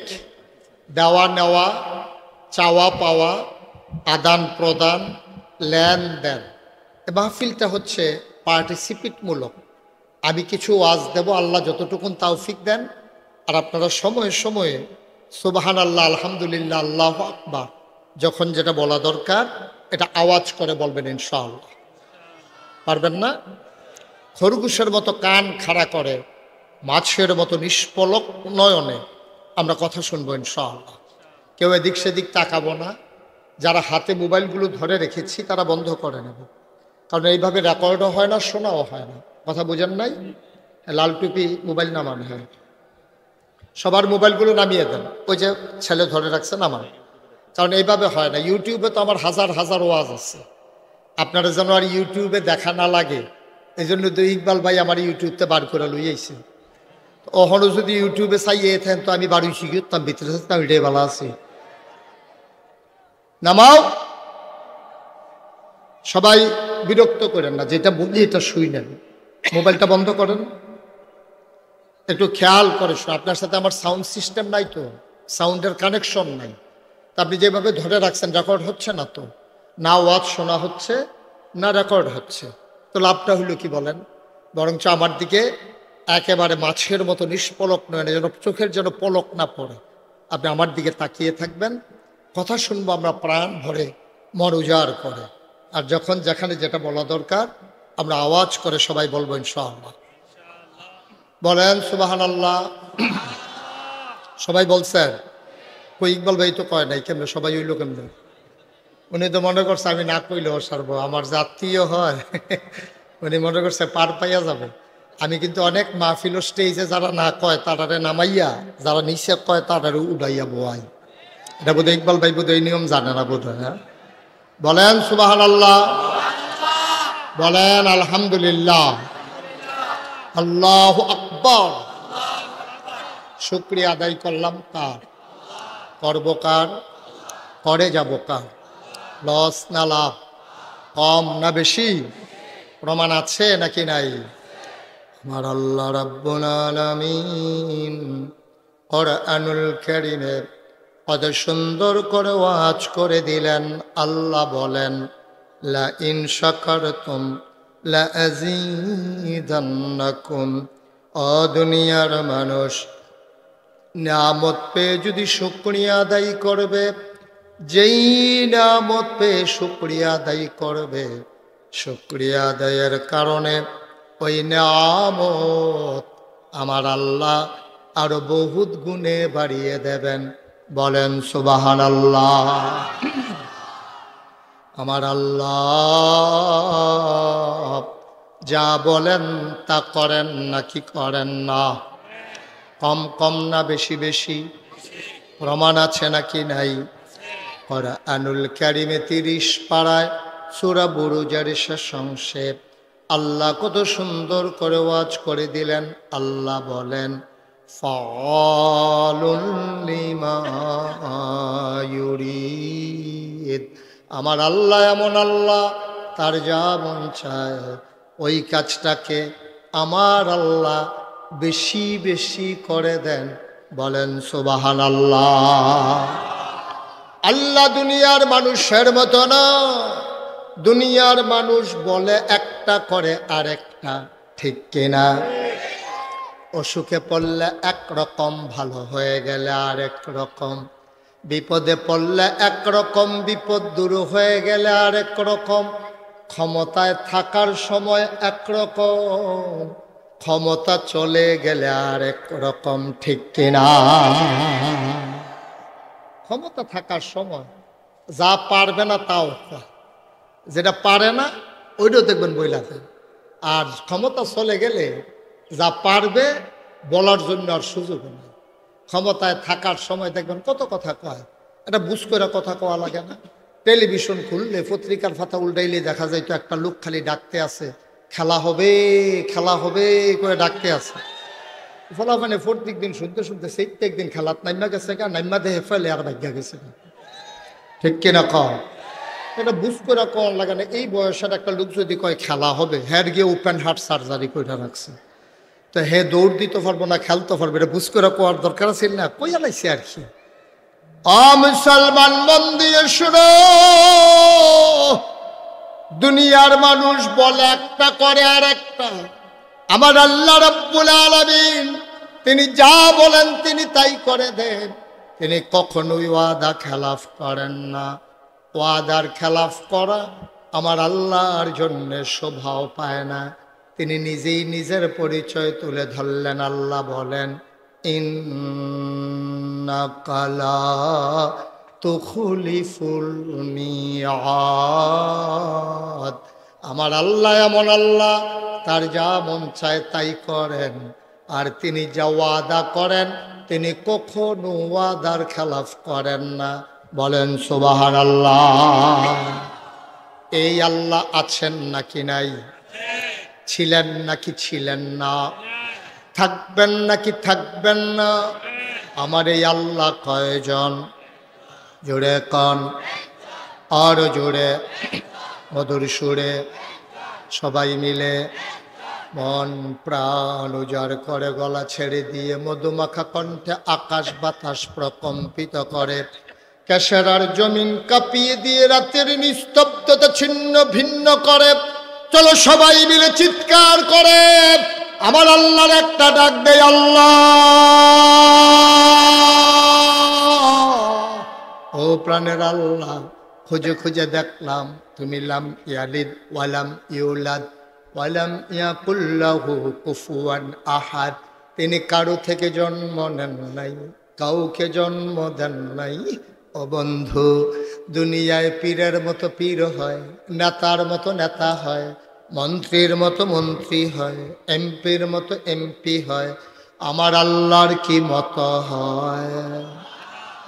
Speaker 1: দেওয়া নেওয়া, চাওয়া পাওয়া, আদান প্রদান, লেনদেন। এই মাহফিলটা হচ্ছে পার্টিসিপেটমূলক। আমি কিছু ওয়াজ দেব, আল্লাহ যতটুকুন তৌফিক দেন, আর আপনারা সময়ে সময়ে সুবহানাল্লাহ, আলহামদুলিল্লাহ, আল্লাহু আকবার যখন যেটা বলা দরকার এটা আওয়াজ করে বলবেন ইনশাআল্লাহ। পারবেন না? খরগোশের মতো কান খাড়া করে, মাছের মতো নিষ্পলক নয়নে আমরা কথা শুনবো ইনশাআল্লাহ। কেউ এদিক সেদিক তাকাবো না। যারা হাতে মোবাইলগুলো ধরে রেখেছি তারা বন্ধ করে নেব, কারণ এইভাবে রেকর্ডও হয় না, শোনাও হয় না। কথা বুঝেন নাই? লাল টুপি মোবাইল নামান, হ্যাঁ সবার মোবাইলগুলো নামিয়ে দেন। ওই যে ছেলে ধরে রাখছে নামান, কারণ এইভাবে হয় না। ইউটিউবে তো আমার হাজার হাজার ওয়াজ আছে, আপনারা যেন আর ইউটিউবে দেখা না লাগে, এই জন্য তো ইকবাল ভাই আমার ইউটিউবতে বার করে লইয়াইছে। ওখানে যদি ইউটিউবে চাইয়ে থাকেন তো আমি বাড়ি শিখি তার ভিতরে আমি রে ভালো আছি। নামাও, সবাই বিরক্ত করেন না, যেটা বলি এটা শুই নেন। মোবাইলটা বন্ধ করেন, একটু খেয়াল করে শুন। আপনার সাথে আমার সাউন্ড সিস্টেম নাই তো, সাউন্ডের কানেকশন নাই, তা আপনি যেভাবে ধরে রাখছেন রেকর্ড হচ্ছে না তো, না ওয়াজ শোনা হচ্ছে না রেকর্ড হচ্ছে, তো লাভটা হইল কি বলেন? বরঞ্চ আমার দিকে একেবারে মাছের মতো নিষ্পলক নয়, যেন চোখের যেন পলক না পড়ে, আপনি আমার দিকে তাকিয়ে থাকবেন। কথা শুনবো আমরা প্রাণ ভরে, মন উজাড় করে, আর যখন যেখানে যেটা বলা দরকার আমরা আওয়াজ করে সবাই বলবো ইনশাআল্লাহ। বলেন সুবহানাল্লাহ। সবাই বলছেন? কই ইকবাল ভাই তো কয় নাই, কেমনে সবাই হইল কেমনে? উনি তো মনে করছে আমি না কইলেও সারবো, আমার যে আত্মীয় হয় উনি মনে করছে পার পাইয়া যাবে। আমি কিন্তু অনেক মাহফিল স্টেজে যারা না কয় তারারে নামাইয়া, যারা নিচে কয় তারারে উড়াইয়া বোয়াই। এটা বোধ ইকবাল ভাই বোধ এই নিয়ম জানে না বোধ হয়। হ্যাঁ বলেন সুবহানাল্লাহ, বলেন আলহামদুলিল্লাহ, আল্লাহু আকবার। শুকরিয়া আদায় করলাম কার? করব কার? করে যাব কার? লস না লাভ? কম না বেশি? প্রমাণ আছে নাকি নাই? আমার আল্লাহ রাব্বুল আলামিন কোরআনুল কারীমে কত সুন্দর করে ওয়াজ করে দিলেন। আল্লাহ বলেন লা ইন শাকারতুম লা আযীদান্নাকুম। ও দুনিয়ার মানুষ, নিয়ামত পেয়ে যদি শুকরিয়া আদায় করবে, যেই নিয়ামত পেয়ে শুকরিয়া আদায় করবে, শুকরিয়া আদায়ের কারণে ওই নিয়ামত আমার আল্লাহ আরো বহুত গুণে বাড়িয়ে দেবেন। বলেন সুবহানাল্লাহ। আমার আল্লাহ যা বলেন তা করেন নাকি করেন না? কম কম না বেশি বেশি? প্রমাণ আছে নাকি নাই? কোরআনুল কারীমে 30 পারায় সূরা বুরুজের শেষ অংশে আল্লাহ কত সুন্দর করে ওয়াজ করে দিলেন। আল্লাহ বলেন ফাআলুল লিমা ইউরিদ। আমার আল্লাহ এমন আল্লাহ, তার যা মন চায় ওই কাজটাকে আমার আল্লাহ বেশি বেশি করে দেন। বলেন সুবহানাল্লাহ। আল্লাহ দুনিয়ার মানুষের মতো না। দুনিয়ার মানুষ বলে একটা করে আরেকটা, ঠিক কিনা? অসুখে পড়লে একরকম, ভালো হয়ে গেলে আরেক রকম। বিপদে পড়লে একরকম, বিপদ দূর হয়ে গেলে আরেক রকম, ক্ষমতায় থাকার সময় একরকম, ক্ষমতা চলে গেলে আরেক রকম, ঠিক কিনা? ক্ষমতা থাকার সময় যা পারবে না তাও কয়, যেটা পারে না ওইটাও দেখবেন বইলাতে। আর ক্ষমতা চলে গেলে যা পারবে বলার জন্য আর সুযোগ নেই। ক্ষমতায় থাকার সময় দেখবেন কত কথা কয়, এটা বুঝ করে কথা কওয়া লাগে না। টেলিভিশন খুললে, পত্রিকার পাতা উল্টাইলে দেখা যায় তো একটা লোক খালি ডাকতে আছে, খেলা হবে খেলা হবে করে ডাকতে আছে। ফলাফানে প্রত্যেক দিন শুনতে শুনতে প্রত্যেক দিন খেলাত নাইমা গেছে গা, নাইমা দেহে ফেলে আর ভাগ্যা গেছে, ঠিক কিনা কও? এটা বুঝ করে কওয়ার লাগে না। এই বয়সের একটা লোক যদি কয় খেলা হবে, হ্যার গিয়ে ওপেন হার্ট সার্জারি করে রাখছে, তো হে দৌড় দিতে পারবো না, খেলতে পারবো, এটা বুঝ করে কোয়ার দরকার ছিল না, কইয়া লাইছে আর কি। মুসলমান মন দিয়ে শুনো, দুনিয়ার মানুষ বলে একটা করে আর একটা। আমার আল্লাহ রাব্বুল আলামিন তিনি যা বলেন তিনি তাই করে দেন। তিনি কখনোই ওয়াদা খেলাফ করেন না। ওয়াদার খেলাফ করা আমার আল্লাহর জন্য শোভাও পায় না। তিনি নিজেই নিজের পরিচয় তুলে ধরলেন। আল্লাহ বলেন, ইন্নাকা লা তুখলিফুল মিআদ। আমার আল্লাহ এমন আল্লাহ, তার যা মন চায় তাই করেন। আর তিনি যা ওয়াদা করেন তিনি কখনো ওয়াদার খেলাফ করেন না। বলেন সুবহানাল্লাহ। এই আল্লাহ আছেন নাকি নাই? ছিলেন নাকি ছিলেন না? থাকবেন নাকি থাকবেন না? আমার এই আল্লাহ কয়জন? জোরে কন, আর জোরে, মধুর সুরে সবাই মিলে মন প্রাণ উজাড় করে গলা ছেড়ে দিয়ে মধুমাখা কণ্ঠে আকাশ বাতাস প্রকম্পিত করে, কেশরার জমিন কাঁপিয়ে দিয়ে রাতের নিস্তব্ধতা ছিন্ন ভিন্ন করে। চলো সবাই মিলে চিৎকার করে আমার আল্লাহর একটা ডাক দেয়, আল্লাহ। ও প্রাণের আল্লাহ, খুঁজে খুঁজে দেখলাম তুমি লাম ইয়ালিদ ওয়ালাম ইউলাদ ওয়ালাম ইয়াকুল লাহু কুফুয়ান আহাদ। তিনি কারো থেকে জন্ম নেন নাই, কাউকে জন্ম দেন নাই। ও বন্ধু, দুনিয়ায় পীরের মতো পীর হয়, নেতার মতো নেতা হয়, মন্ত্রীর মতো মন্ত্রী হয়, এমপির মতো এমপি হয়। আমার আল্লাহর কি মতো হয়?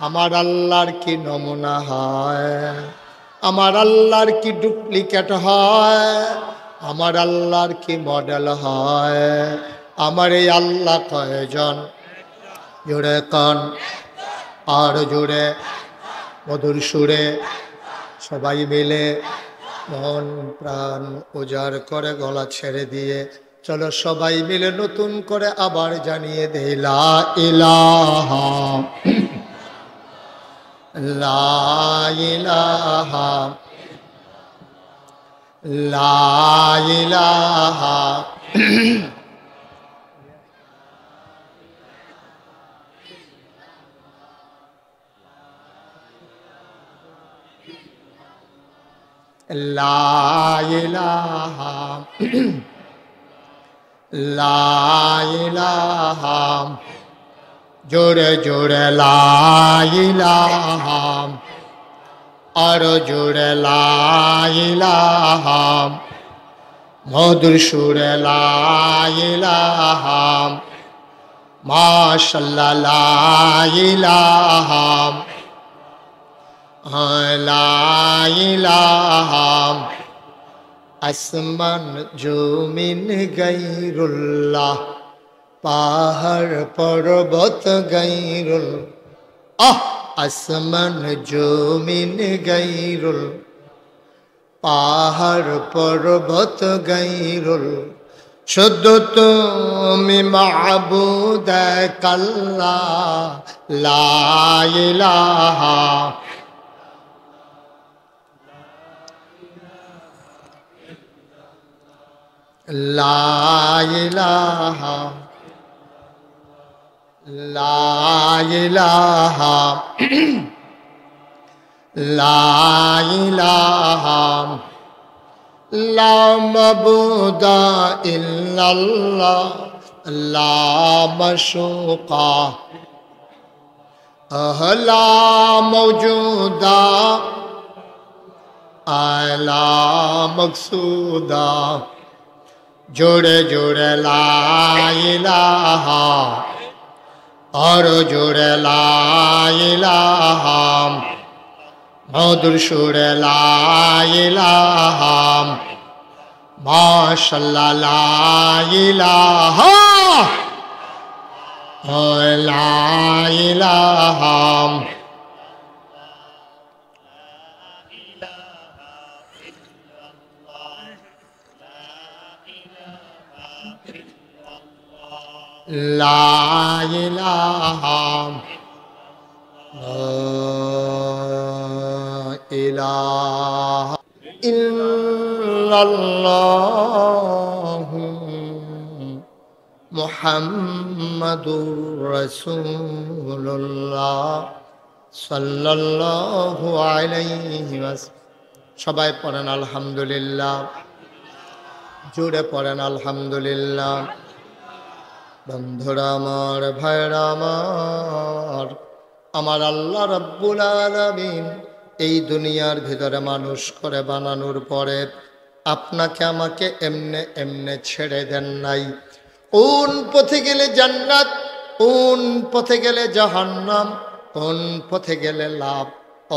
Speaker 1: আমার আল্লাহর কি নমুনা হয়? আমার আল্লাহর কি ডুপ্লিকেট হয়? আমার আল্লাহর কি মডেল হয়? আমার এই আল্লাহ কয়জন? জোরে কন, আর জোরে, মধুর সুরে সবাই মিলে মন প্রাণ উজাড় করে গলা ছেড়ে দিয়ে চলো সবাই মিলে নতুন করে আবার জানিয়ে দেই, লা ইলাহা লা ইলাহা লা ইলাহা লা ইলাহা লা ইলাহা, জোরে জোরে লা ইলাহা, আর জোরে লা ইলাহা, মধুর সুরে লা ইলাহা, মাশাআল্লাহ লা ইলাহা লা ইলাহা। আসমান জমিন গায়রুল্লাহ, পাহাড় পর্বত গায়রুল, আসমান জমিন গায়রুল, পাহাড় পর্বত গায়রুল, শুধু তুমি মাবুদ আল্লাহ, লা ইলাহা লা ইলাহা লা ইলাহা লা ইলাহা লা মাবুদা ইল্লাল্লাহ লা মাশুকা লা মওজুদা আলা মকসুদা জোড়ে জোড়ে লা ইলাহা আর জোড়ে লা ইলাহা মধুর সুরে লা ইলাহা মাশাআল্লাহ লা ইলাহা লা ইলাহা লা ইলাহা ইলাহা ইল্লাল্লাহু মুহাম্মাদুর রাসূলুল্লাহ সাল্লাল্লাহু আলাইহি ওয়াসাল্লাম। সবাই পড়েন আলহামদুলিল্লাহ, জোরে পড়েন আলহামদুলিল্লাহ। বন্ধুরা আমার, ভাইরা আমার আল্লাহ রাব্বুল আলামিন এই দুনিয়ার ভিতরে মানুষ করে বানানোর পরে আপনাকে আমাকে এমনে এমনে ছেড়ে দেন নাই। কোন পথে গেলে জান্নাত, কোন পথে গেলে জাহান্নাম, কোন পথে গেলে লাভ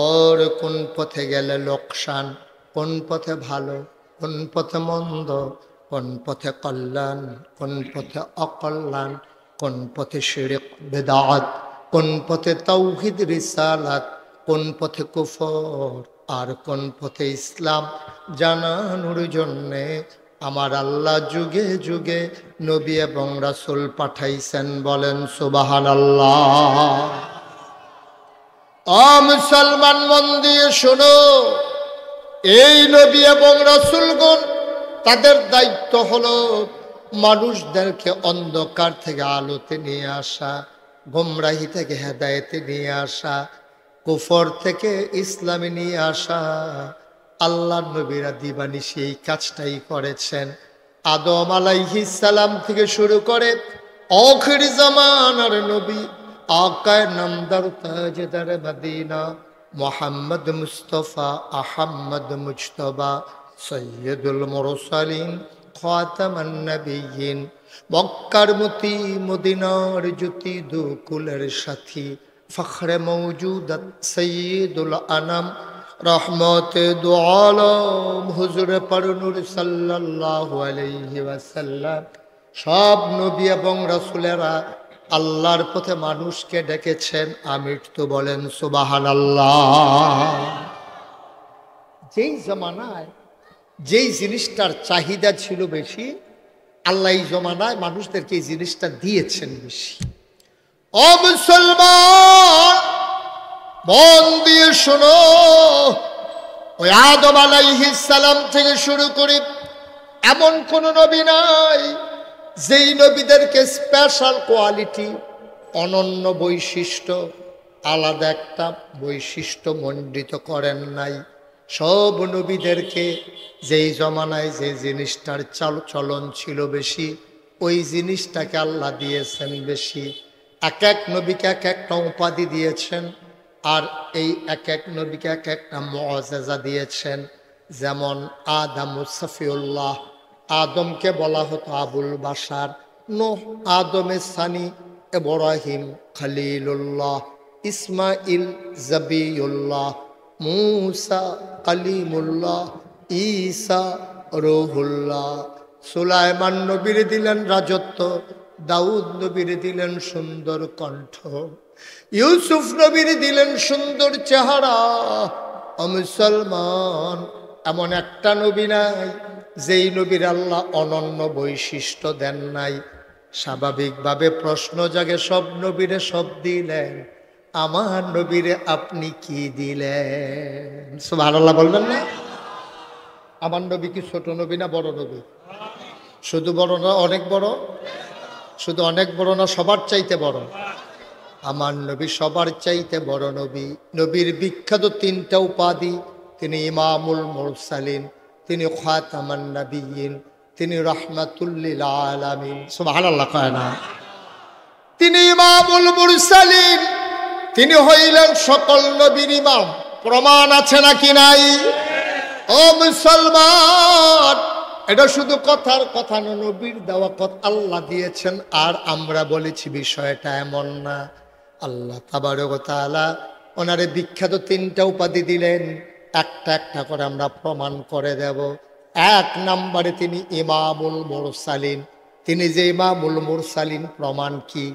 Speaker 1: আর কোন পথে গেলে লোকসান, কোন পথে ভালো, কোন পথে মন্দ, কোন পথে কল্যাণ, কোন পথে অকল্যাণ, কোন পথে শিরক বিদআত, কোন পথে তাওহীদ রিসালাত, কোন পথে কুফর আর কোন পথে ইসলাম জানানোর জন্যে আমার আল্লাহ যুগে যুগে নবী এবং রাসূল পাঠাইছেন। বলেন সুবহানাল্লাহ। মুসলমান মন দিয়ে শোনো, এই নবী এবং রাসূলগণ তাদের দায়িত্ব হলো মানুষদেরকে অন্ধকার থেকে আলোতে নিয়ে আসা, গোমরাহি থেকে হেদায়েতে নিয়ে আসা, কুফর থেকে ইসলামে নিয়ে আসা। আল্লাহর নবীরা দিবানিশি এই কাজটাই করেছেন। আদম আলাইহিস সালাম থেকে শুরু করে আখির জামানার নবী আকায়ে নামদার তাজদার মদিনা মুহাম্মদ মুস্তাফা আহমদ মুজতবা সৈয়দুল মুরসালিন খাতামান নবিয়্যিন, মক্কার মতি মদিনার জ্যোতি দুকুলের সাথী ফখরে মওজুদাত সৈয়দুল আনাম রহমতে দু আলম হুজুরে পারনূর সাল্লাল্লাহু আলাইহি ওয়াসাল্লাম। সব নবী এবং রাসূলেরা আল্লাহর পথে মানুষকে ডেকেছেন। আমির তো বলেন সুবহানাল্লাহ। যেই জমানায় যেই জিনিসটার চাহিদা ছিল বেশি, আল্লাহ এই জমানায় মানুষদেরকে এই জিনিসটা দিয়েছেন বেশি। ও মুসলমান, মন দিয়ে শোনো, ওই আদম আলাইহিস সালাম থেকে শুরু করে এমন কোন নবী নাই যেই নবীদেরকে স্পেশাল কোয়ালিটি, অনন্য বৈশিষ্ট্য, আলাদা একটা বৈশিষ্ট্য মণ্ডিত করেন নাই। সব নবীদেরকে যেই জমানায় যে জিনিসটার চলন ছিল বেশি, ওই জিনিসটাকে আল্লাহ দিয়েছেন বেশি। এক এক নবীকে এক একটা উপাধি দিয়েছেন, আর এই এক এক নবীকে এক একটা মুআজিজা দিয়েছেন। যেমন আদম সফিউল্লাহ, আদমকে বলা হতো আবুল বাশার, নূহ আদমের সানি, ইব্রাহিম খলিলুল্লাহ, ইসমাইল জবিউল্লাহ, মূসা কালিমুল্লাহ, ঈসা রূহুল্লাহ। সুলাইমান নবীর দিলেন রাজত্ব, দাউদ নবীর দিলেন সুন্দর কণ্ঠ, ইউসুফ নবীর দিলেন সুন্দর চেহারা। ও মুসলমান, এমন একটা নবী নাই যেই নবীর আল্লাহ অনন্য বৈশিষ্ট্য দেন নাই। স্বাভাবিকভাবে প্রশ্ন জাগে, সব নবীরে সব দিলেন, আমার নবীরে আপনি কি দিলেন? সুবহানাল্লাহ বলবেন না? আমার নবী কি ছোট নবী না বড় নবী? শুধু বড় না অনেক বড়? শুধু অনেক বড় না সবার চাইতে বড়? আমার নবী সবার চাইতে বড় নবী। নবীর বিখ্যাত তিনটা উপাধি, তিনি ইমামুল মুরসালিন, তিনি খাতামান নবিয়্যিন, তিনি রাহমাতুল লিল আলামিন। সুবহানাল্লাহ কয় না? তিনি ইমামুল মুরসালিন, তিনি হইলেন সকল নবীর ইমাম। প্রমাণ আছে নাকি নাই? ও মুসলমান, এটা শুধু কথার কথা না, নবীর দেওয়া কথা, আল্লাহ দিয়েছেন। আর আমরা বলেছি বিষয়টা এমন না। আল্লাহ তাবারক ওয়া তাআলা ওনারে বিখ্যাত তিনটা উপাধি দিলেন, একটা একটা করে আমরা প্রমাণ করে দেব। এক নম্বরে তিনি ইমামুল মুরসালিন। তিনি যে ইমামুল মুরসালিন, প্রমাণ কি?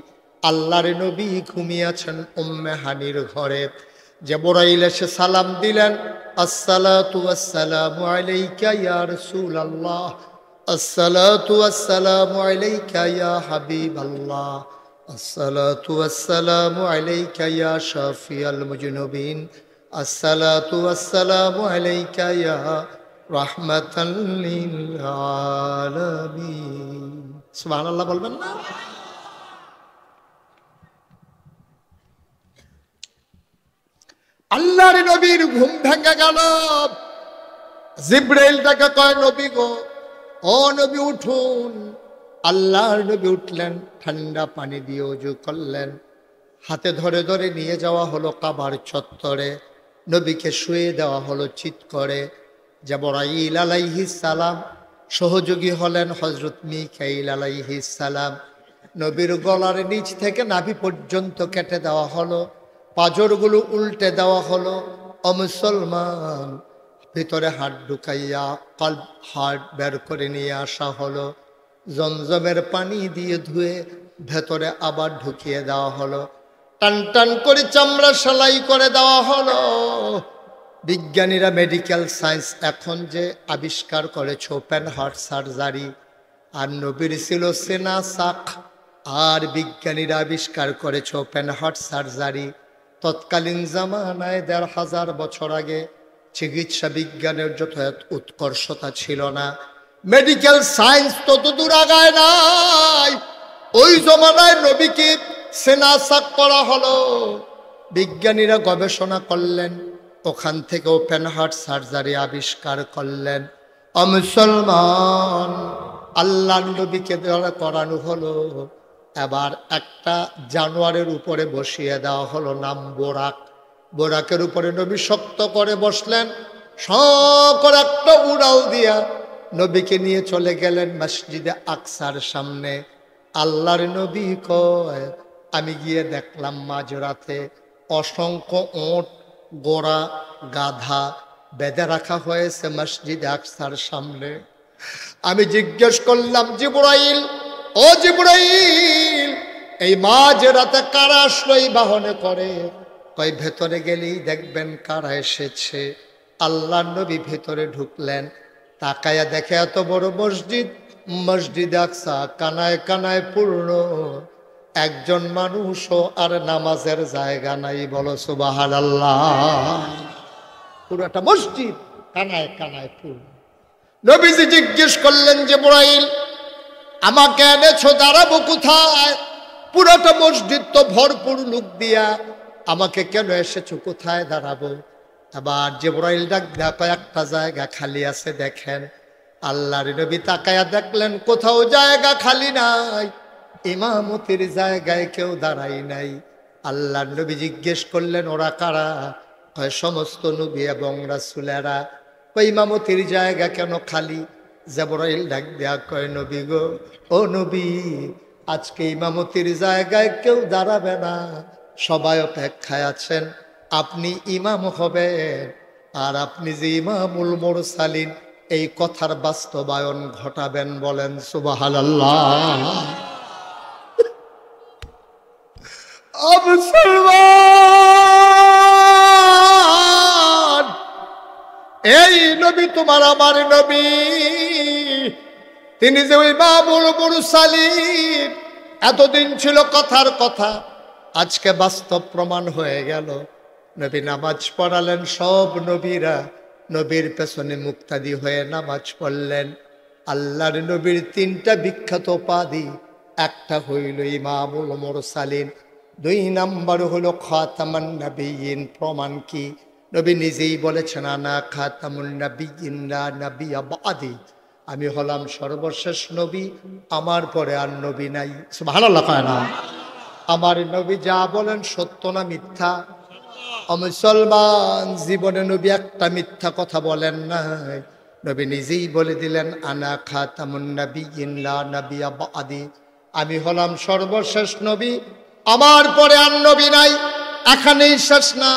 Speaker 1: আল্লাহর নবী ঘুমিয়েছেন উম্মে হানির ঘরে, জিবরাইল এসে সালাম দিলেন, আসসালাতু ওয়াসসালামু আলাইকা ইয়া রাসূলুল্লাহ, আসসালাতু ওয়াসসালামু আলাইকা ইয়া হাবিবাল্লাহ, আসসালাতু ওয়াসসালামু আলাইকা ইয়া শাফিয়াল মুজনুবিন, আসসালাতু ওয়াসসালামু আলাইকা ইয়া রাহমাতাল লিল আলামিন। সুবহানাল্লাহ বলবেন না? আল্লাহর নবীর ঘুম ভেঙে গেল। জিবরাইল তাকে কয়, নবী গো, ও নবী উঠুন। আল্লাহর নবী উঠলেন, ঠান্ডা পানি দিয়ে ওযু করলেন, হাতে ধরে ধরে নিয়ে যাওয়া হলো কাবার চত্বরে। নবীকে শুয়ে দেওয়া হলো চিৎ করে। জিবরাইল আলাইহিস সালাম সহযোগী হলেন হযরত মিকাইল আলাইহিস সালাম। নবীর গলার নিচ থেকে নাভি পর্যন্ত কেটে দেওয়া হলো, পাঁজরগুলো উল্টে দেওয়া হলো। ও মুসলমান, ভিতরে হাত ঢুকাইয়া কলব, হার্ট বের করে নিয়ে আসা হলো। জমজমের পানি দিয়ে ধুয়ে ভেতরে আবার ঢুকিয়ে দেওয়া হলো। টান টান করে চামড়া সেলাই করে দেওয়া হলো। বিজ্ঞানীরা, মেডিকেল সায়েন্স এখন যে আবিষ্কার করেছে ওপেন হার্ট সার্জারি, আর নবীর ছিল সেনা সাক, আর বিজ্ঞানীরা আবিষ্কার করেছে ওপেন হার্ট সার্জারি। তৎকালীন জামানায় ১৫০০ বছর আগে চিকিৎসা বিজ্ঞানের যত উৎকর্ষতা ছিল না, মেডিকেল সায়েন্স তত দূর আগায় নাই। ওই জমানায় নবীকে সেনাসাক করা হলো। বিজ্ঞানীরা গবেষণা করলেন, ওখান থেকে ওপেন হার্ট সার্জারি আবিষ্কার করলেন। ও মুসলমান, আল্লাহ নবীকে দ্বারা করানো হলো। এবার একটা জানোয়ারের উপরে বসিয়ে দেওয়া হলো, নাম বোরাক। বোরাকের উপরে নবী শক্ত করে বসলেন, সকল একটা উড়াল দিয়া নবীকে নিয়ে চলে গেলেন মসজিদে আকসার সামনে। আল্লাহর নবী কয়, আমি গিয়ে দেখলাম মাঝরাতে অসংখ্য ওট, গোড়া, গাধা বেঁধে রাখা হয়েছে মসজিদে আকসার সামনে। আমি জিজ্ঞেস করলাম, জিবরাইল, ও জিবরাইল, এই মাঝরাতে কারা আসলো এই বাহনে করে? কই, ভেতরে গেলেই দেখবেন কারা এসেছে। আল্লাহ নবী ভেতরে ঢুকলেন, তাকায়া দেখে এত বড় মসজিদ, মসজিদ আকসা কানায় কানায় পূর্ণ, একজন মানুষও আর নামাজের জায়গা নাই। বলো সুবহানাল্লাহ। পুরোটা মসজিদ কানায় কানায় পূর্ণ। নবীজি জিজ্ঞেস করলেন, জিবরাইল, আমাকে এনেছো, দাঁড়াবো কোথায়? পুরোটা মসজিদ তো ভরপুর লোক দিয়া, আমাকে কেন এসেছো, কোথায় দাঁড়াবো? আবার জিবরাইল ডাক দেখো, একটা জায়গা খালি আছে দেখেন। আল্লাহর নবী তাকায়া দেখলেন কোথাও জায়গা খালি নাই, ইমামতির জায়গায় কেউ দাঁড়াই নাই। আল্লাহর নবী জিজ্ঞেস করলেন, ওরা কারা? কয়, সমস্ত নবী এবং রাসূলেরা। কই, ইমামতির জায়গা কেন খালি? জিবরাইল ডাক দেয়া কয়, নবী গো, ও নবী, আজকে ইমামতির জায়গায় কেউ দাঁড়াবে না, সবাই অপেক্ষায় আছেন আপনি ইমাম হবেন। আর আপনি যে ইমামুল মুরসালিন, এই কথার বাস্তবায়ন ঘটাবেন। বলেন সুবহানাল্লাহ। এই নবী তোমার আমার নবী, তিনি যে ইমামুল মুরসালিন, এতদিন ছিল কথার কথা, আজকে বাস্তব প্রমাণ হয়ে গেল। নবী নামাজ পড়ালেন, সব নবীরা নবীর পেছনে মুক্তাদি হয়ে নামাজ পড়লেন। আল্লাহর নবীর তিনটা বিখ্যাত উপাধি, একটা হইল ইমামুল মুরসালিন, দুই নাম্বার হলো খাতামান নবিয়্যিন। প্রমাণ কি? নবী নিজেই বলেছেন, আনা খাতামুন নবিয়্যিন লা নবিয়্যা বাদি। আমি হলাম সর্বশেষ নবী, আমার পরে আর নবী নাই। সুবহানাল্লাহ কয় না? আমার নবী যা বলেন সত্য না মিথ্যা? মুসলমান জীবনে নবী একটা মিথ্যা কথা বলেন নাই। নবী নিজেই বলে দিলেন, আনা খাতামুন নবিয়্যিন লা নবিয়্যা বাদি। আমি হলাম সর্বশেষ নবী, আমার পরে আর নবী নাই। এখানেই শেষ না,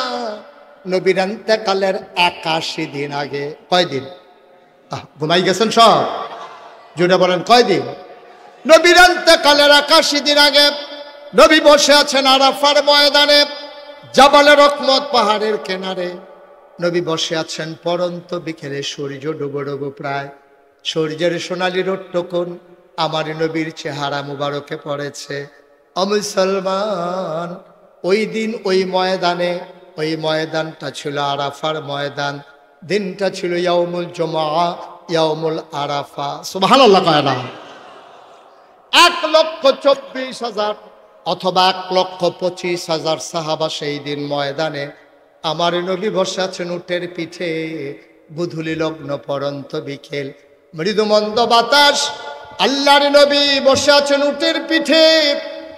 Speaker 1: নবীর ইন্তেকালের 81 দিন আগে। কয়দিন? ঘুমাই গেছেন সব? জোরে বলেন কয়দিন? নবীর ইন্তেকালের 81 দিন আগে নবী বসে আছেন আরাফার ময়দানে, জাবালে রহমত পাহাড়ের কিনারে। নবী বসে আছেন পরন্ত বিকেলে, সূর্য ডুবো ডুবো প্রায়, সূর্যের সোনালি রোদটুকুন আমার নবীর চেহারা মুবারকে পড়েছে। মুসলমান ওই দিন ওই ময়দানে, ওই ময়দানটা ছিল আরাফার ময়দান, দিনটা ছিল ইয়াউমুল জুমআ, ইয়াউমুল আরাফা। সুবহানাল্লাহ কয় না? 1,24,000 অথবা 1,25,000 সাহাবা সেই দিন ময়দানে। আমার নবী বসে আছেন উটের পিঠে, বুধুলি লগ্ন পরন্ত বিকেল, মৃদুমন্দ বাতাস। আল্লাহর নবী বসে আছেন উটের পিঠে।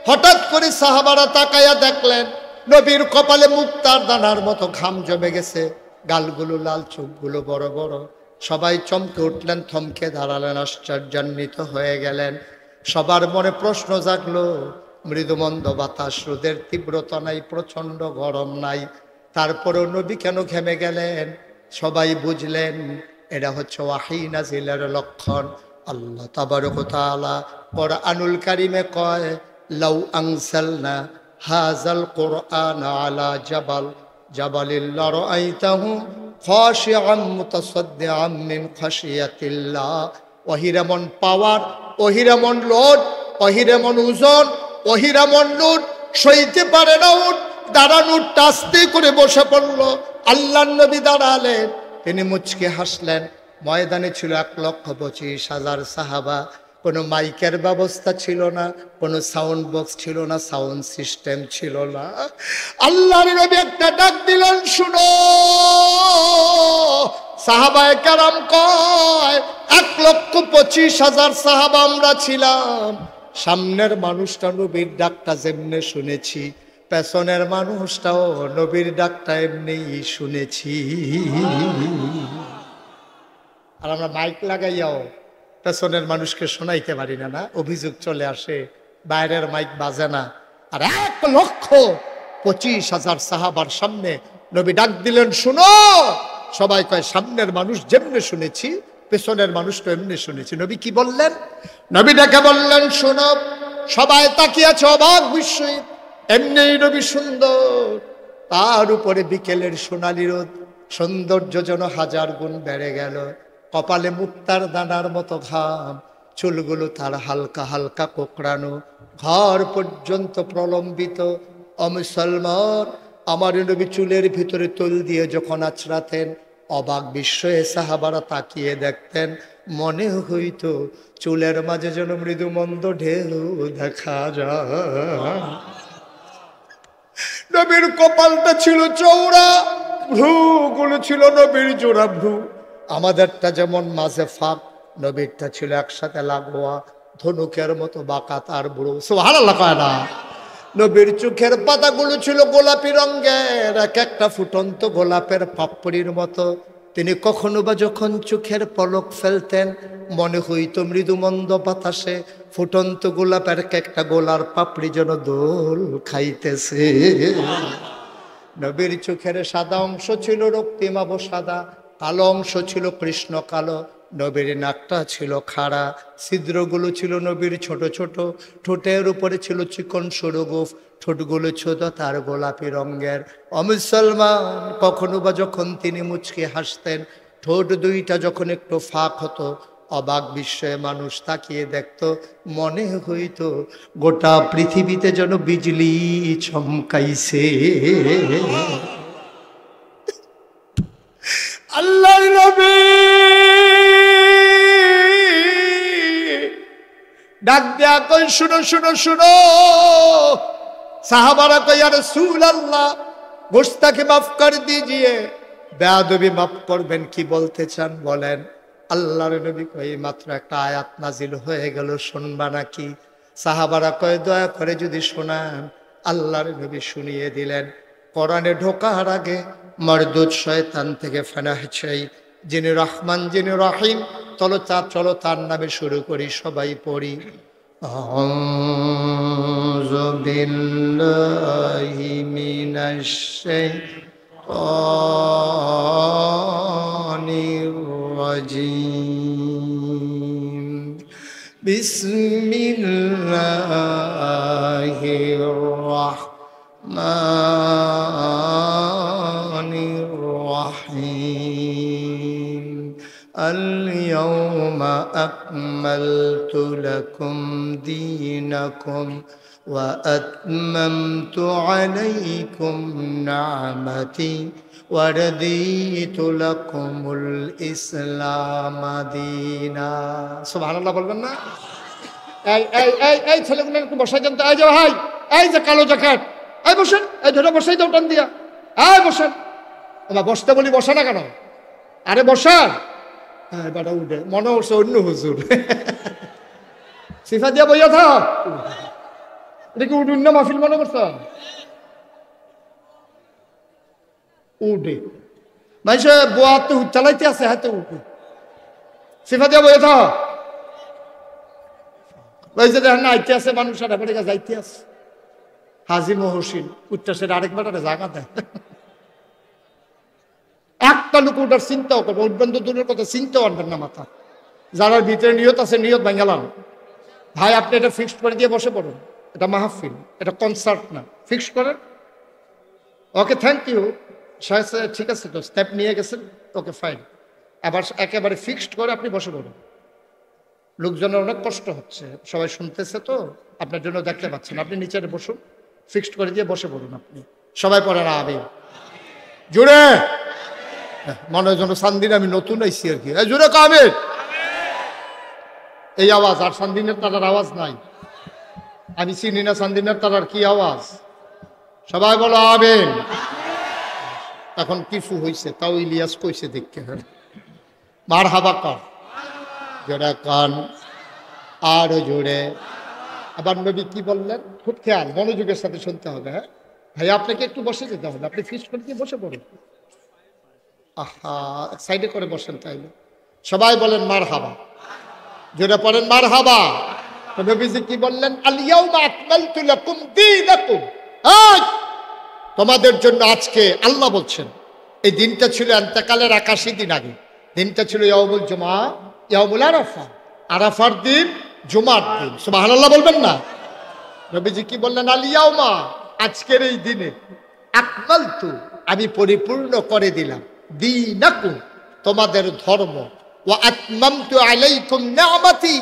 Speaker 1: হঠাৎ করে সাহাবারা তাকায়া দেখলেন নবীর কপালে মুক্তার দানার মতো ঘাম জমে গেছে, গালগুলো লাল, চোখগুলো বড় বড়। সবাই চমকে উঠলেন, থমকে দাঁড়ালেন, আশ্চর্যান্বিত হয়ে গেলেন। সবার মনে প্রশ্ন জাগলো, মৃদুমন্দ বাতাস, রোদের তীব্রতা নাই, প্রচন্ড গরম নাই, তারপরেও নবী কেন ঘেমে গেলেন? সবাই বুঝলেন এটা হচ্ছে ওয়াহী নাজিলের লক্ষণ। আল্লাহ তাবারক ওয়া তাআলা কুরআনুল কারীমে কয়, লাউ আনসালনা হাযাল কুরআন আলা জাবালিল লারাআইতাহু খাশিআম মুতাসাদ্দিআম মিন খাশিয়াতিল্লাহ। ওহিরামন পাওয়ার, ওহিরামন লোড, ওহিরামন ওজন, ওহিরামন লুট সইতে পারে না উট। দাঁড়ানো উটটা আস্তে করে বসে পড়লো। আল্লাহর নবী দাঁড়ালেন, তিনি মুচকে হাসলেন। ময়দানে ছিল 1,25,000 সাহাবা। কোনো মাইকের ব্যবস্থা ছিল না, কোনো সাউন্ড বক্স ছিল না, সাউন্ড সিস্টেম ছিল না। আল্লাহর নবী একটা ডাক দিলেন, শুনো। সাহাবায়ে কেরাম কয়, 1,25,000 সাহাবা আমরা ছিলাম। সামনের মানুষটা নবীর ডাকটা যেমনে শুনেছি, পেছনের মানুষটাও নবীর ডাকটা এমনি শুনেছি। আর আমরা মাইক লাগাইয়াও পেছনের মানুষকে শোনাইতে পারি না। না, অভিযোগ চলে আসে, বাইরের মাইক বাজে না। আর 1,25,000 সাহাবার সামনে নবী ডাক দিলেন, শুনো। সবাই কয়, সামনের মানুষ যেমনে শুনেছি, পেছনের মানুষ তো এমনি শুনেছি। নবী কি বললেন? নবী ডেকে বললেন, শোনো। সবাই তাকিয়ে আছে অবাক বিস্ময়ে। এমনি নবী সুন্দর, তার উপরে বিকেলের সোনালি রোদ, সৌন্দর্য যেন 1000 গুণ বেড়ে গেল। কপালে মুক্তার দানার মতো ঘাম, চুলগুলো তার হালকা হালকা কোকড়ানো, ঘর পর্যন্ত প্রলম্বিত। মুসলমান, আমার নবী চুলের ভিতরে তৈল দিয়ে যখন আছড়াতেন, অবাক বিস্ময়ে সাহাবারা তাকিয়ে দেখতেন। মনে হইতো চুলের মাঝে যেন মৃদুমন্দ ঢেউ দেখা যায়। নবীর কপালটা ছিল চৌড়া, ভ্রুগুলো ছিল নবীর জোড়া ভ্রু। আমাদেরটা যেমন মাঝে ফাঁক, নবীরটা ছিল একসাথে লাগোয়া, ধনুকের মতো বাঁকা তার বুড়ো। সুবহানাল্লাহ কয় না? নবীর চোখের পাতাগুলো ছিল গোলাপি রঙের, এক একটা ফুটন্ত গোলাপের পাপড়ির মতো। তিনি কখনো বা যখন চোখের পলক ফেলতেন, মনে হইতো মৃদুমন্দ বাতাসে ফুটন্ত গোলাপের একটা গোলার পাপড়ি যেন দোল খাইতেছে। নবীর চোখের সাদা অংশ ছিল রক্তিমাভ সাদা, কালো অংশ ছিল কৃষ্ণ কালো। নবীর নাকটা ছিল খাড়া, ছিদ্রগুলো ছিল নবীর ছোট ছোট। ঠোঁটের উপরে ছিল চিকন সরু গোঁফ, ঠোঁটগুলো ছোট তার গোলাপি রঙের। মুসলমান, কখনো বা যখন তিনি মুচকে হাসতেন, ঠোঁট দুইটা যখন একটু ফাঁক হতো, অবাক বিস্ময়ে মানুষ তাকিয়ে দেখত। মনে হইতো গোটা পৃথিবীতে যেন বিজলি চমকাইছে। আল্লাহর নবী ডাক দেয়া কই, শুনো শুনো শুনো। সাহাবারা কয় ইয়া রাসূলুল্লাহ গুস্তাখি মাফ কর দিজিয়ে, বেয়াদবি মাফ করবেন, কি বলতে চান বলেন। আল্লাহর নবী কয় মাত্র একটা আয়াত নাজিল হয়ে গেল, শুনবা নাকি? সাহাবারা কয় দয়া করে যদি শোনান। আল্লাহর নবী শুনিয়ে দিলেন। কোরআনে ঢোকার আগে মরদুদ শয়তান থেকে ফানাহ চাই, যিনি রহমান যিনি রহিম। চলো তার নামে শুরু করি, সবাই পড়ি। আউযু বিল্লাহি মিনাশ শাইতানির রাজিম। বিসমিল্লাহির রাহমানির রাহিম। اليوم أكملت لكم دينكم وأتممت عليكم نعمتي ورضيت لكم الإسلام دينا। সুবহান আল্লাহ বলবেন না? এই ছেলেগুলো একটু বসাই দেন তো। এই যে ভাই, এই যে কালো জ্যাকেট, এই বসেন, এই ধরে বসাই দাও টান দিয়া। এই বসেন। বসতে বলি বসে না কেন? আরে বসান। হ্যাঁ বেটা উঠে, মনে হচ্ছে অন্য হুজুর। সিফা দিয়া বইয়া থাক। এটা কি উঠুন না মাহফিল মনে করছ? উঠে মানুষে বোয়াতে চালাইতে আছে, হাতে উঠে সিফা দিয়া বইয়া থাক। ওই যে দেখেন না আইতে আছে মানুষ, আর এবারে যাইতে আছে। হাজি মহসিন উঠতে সে আরেক বেটারে জায়গা দেয়। একটা লোক ওটার চিন্তাও করবো, উঠবেন তো দূরের কথা, চিন্তাও আনবেন না মাথা। যারা ভিতরে নিয়ত আছে নিয়ত ভাঙ্গালাম। ভাই আপনি এটা ফিক্সড করে দিয়ে বসে পড়ুন। এটা মাহফিল, এটা কনসার্ট না, ফিক্সড করেন। ওকে থ্যাংক ইউ, ঠিক আছে তো স্টেপ নিয়ে গেছেন, ওকে ফাইন। আবার একেবারে ফিক্সড করে আপনি বসে পড়ুন। লোকজনের অনেক কষ্ট হচ্ছে, সবাই শুনতেছে তো, আপনার জন্য দেখতে পাচ্ছেন। আপনি নিচে বসুন, ফিক্সড করে দিয়ে বসে পড়ুন। আপনি সবাই পড়েন আবে জুড়ে, মনে হয় যেন সান্দিন আমি নতুন আইসি আর কি। জুড়ে কাবে এই আওয়াজ, আর সান্দিনের তারার আওয়াজ নাই। আমি চিনি না সান্দিনের তারার কি আওয়াজ। সবাই বলো আবেন। এখন কিছু হয়েছে, তাও ইলিয়াস কইছে দেখতে। মার হাবা কান, জোড়া কান আরো জোরে। আবার নবী কি বললেন খুব খেয়াল মনোযোগের সাথে শুনতে হবে। হ্যাঁ ভাই আপনাকে একটু বসে যেতে হবে, আপনি ফিক্স করে দিয়ে বসে পড়ুন। আহা সাইডে করে বসেন তাইলে। সবাই বলেন মার হাবা, জোরে পড়েন মার হাবা। নবীজি কি বললেন? আল ইয়াউমা আকমালতু লাকুম দীনাকুম। তোমাদের জন্য আজকে, আল্লাহ বলছেন, এই দিনটা ছিল ইন্তেকালের 81 দিন আগে। দিনটা ছিল ইয়াউমুল জুমআ, ইয়াউমুল আরাফা, আরাফার দিন, জুমার দিন। সুবহানাল্লাহ বলবেন না? নবীজি কি বললেন? আল ইয়াউমা, আজকের এই দিনে, আকমালতু, আমি পরিপূর্ণ করে দিলাম, দীনাকুম, তোমাদের ধর্ম, ওয়া আতমামতু আলাইকুম নি'মাতি,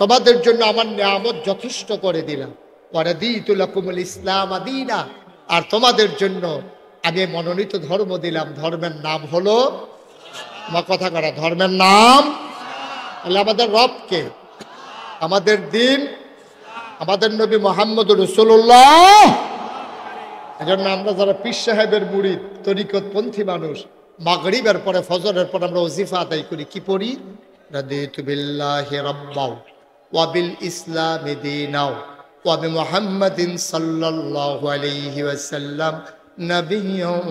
Speaker 1: তোমাদের জন্য আমার নিয়ামত যথেষ্ট করে দিলাম, ওয়া রাদিতু লাকুমুল ইসলাম দীনা, আর তোমাদের জন্য আমি মনোনীত ধর্ম দিলাম। ধর্মের নাম হলো, আমার কথা করা, ধর্মের নাম তাহলে আমাদের রবকে, আমাদের দিন, আমাদের নবী মুহাম্মদ রাসূলুল্লাহ। এজন্য আমরা যারা পীর সাহেবের মুরিদ, তরিকতপন্থী মানুষ, মাগরিবের পরে ফজরের পর আমরা ওজিফা আদায় করি। কি পড়ি? রাদিতু বিল্লাহি রাব্বাও ওয়া বিল ইসলামি দীনাও ওয়া বি মুহাম্মাদিন সাল্লাল্লাহু আলাইহি ওয়াসাল্লাম নাবিয়্যান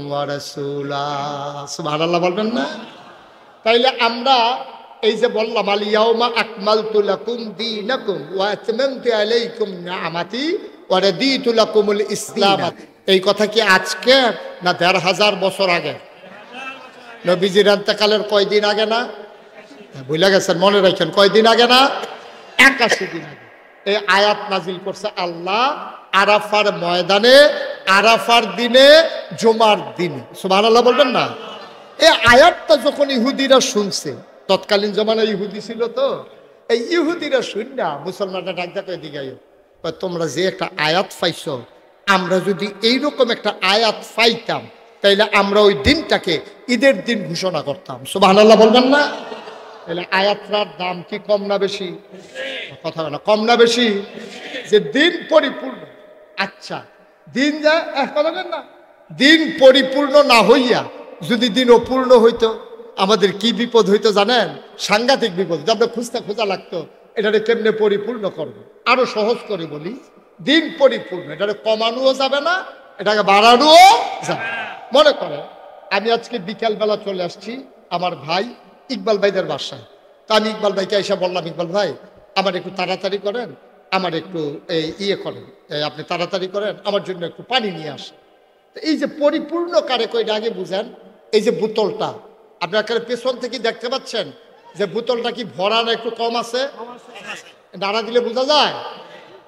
Speaker 1: ওয়া রাসূলা। সুবহানাল্লাহ বলবেন না? তাইলে আমরা এই যে বললাম আল ইয়াউমা আকমালতু লাকুম দীনাকুম ওয়া আতমামতু আলাইকুম নি'মাতি ওয়া রাদিতু লাকুমুল ইসলাম, এই কথা কি আজকে না ১৫০০ বছর আগে? নবীজির ইন্তেকালের কয়দিন আগে না? ভুলে গেছেন, মনে রাখেন কয়দিন আগে না? ৮১ দিন আগে। এই আয়াত নাজিল করছে আল্লাহ আরাফার ময়দানে, আরাফার দিনে, জুমার দিনে। সুবহানাল্লাহ বলবেন না? এই আয়াতটা যখন ইহুদিরা শুনছে, তৎকালীন জমানায় ইহুদি ছিল তো, এই ইহুদিরা শুননা মুসলমানরা ডাক ডাক এদিকে আইও, তোমরা যে একটা আয়াত পাইছো, আমরা যদি এইরকম একটা আয়াত পাইতাম তাইলে আমরা ওই দিনটাকে ঈদের দিন ঘোষণা করতাম। সুবহানাল্লাহ বলবেন না? তাহলে আয়াতটার দাম কি কম না বেশি? কথা না, কম না বেশি? যে দিন পরিপূর্ণ, আচ্ছা দিন যায় এক কথা বলেন না, দিন পরিপূর্ণ না হইয়া যদি দিন অপূর্ণ হইতো আমাদের কি বিপদ হইতো জানেন? সাংঘাতিক বিপদ। আমরা খুঁজতে খোঁজা লাগতো এটাকে কেমনে পরিপূর্ণ করবো। আরো সহজ করে বলি, দিন পরিপূর্ণ, এটাকে কমানোও যাবে না, এটাকে বাড়ানোও যাবে না। মনে করে আমি আজকে বিকালবেলা চলে আসছি আমার ভাই ইকবাল ভাইদের বাসায়। তা আমি ইকবাল ভাইকে এসে বললাম, ইকবাল ভাই আমার একটু তাড়াতাড়ি করেন, আমার একটু ইয়ে করেন, আপনি তাড়াতাড়ি করেন, আমার জন্য একটু পানি নিয়ে আসেন। এই যে পরিপূর্ণ কারে কইটা আগে বুঝেন। এই যে বোতলটা আপনার পেছন থেকে দেখতে পাচ্ছেন যে বোতলটা কি ভরা না একটু কম আছে? নাড়া দিলে বোঝা যায়।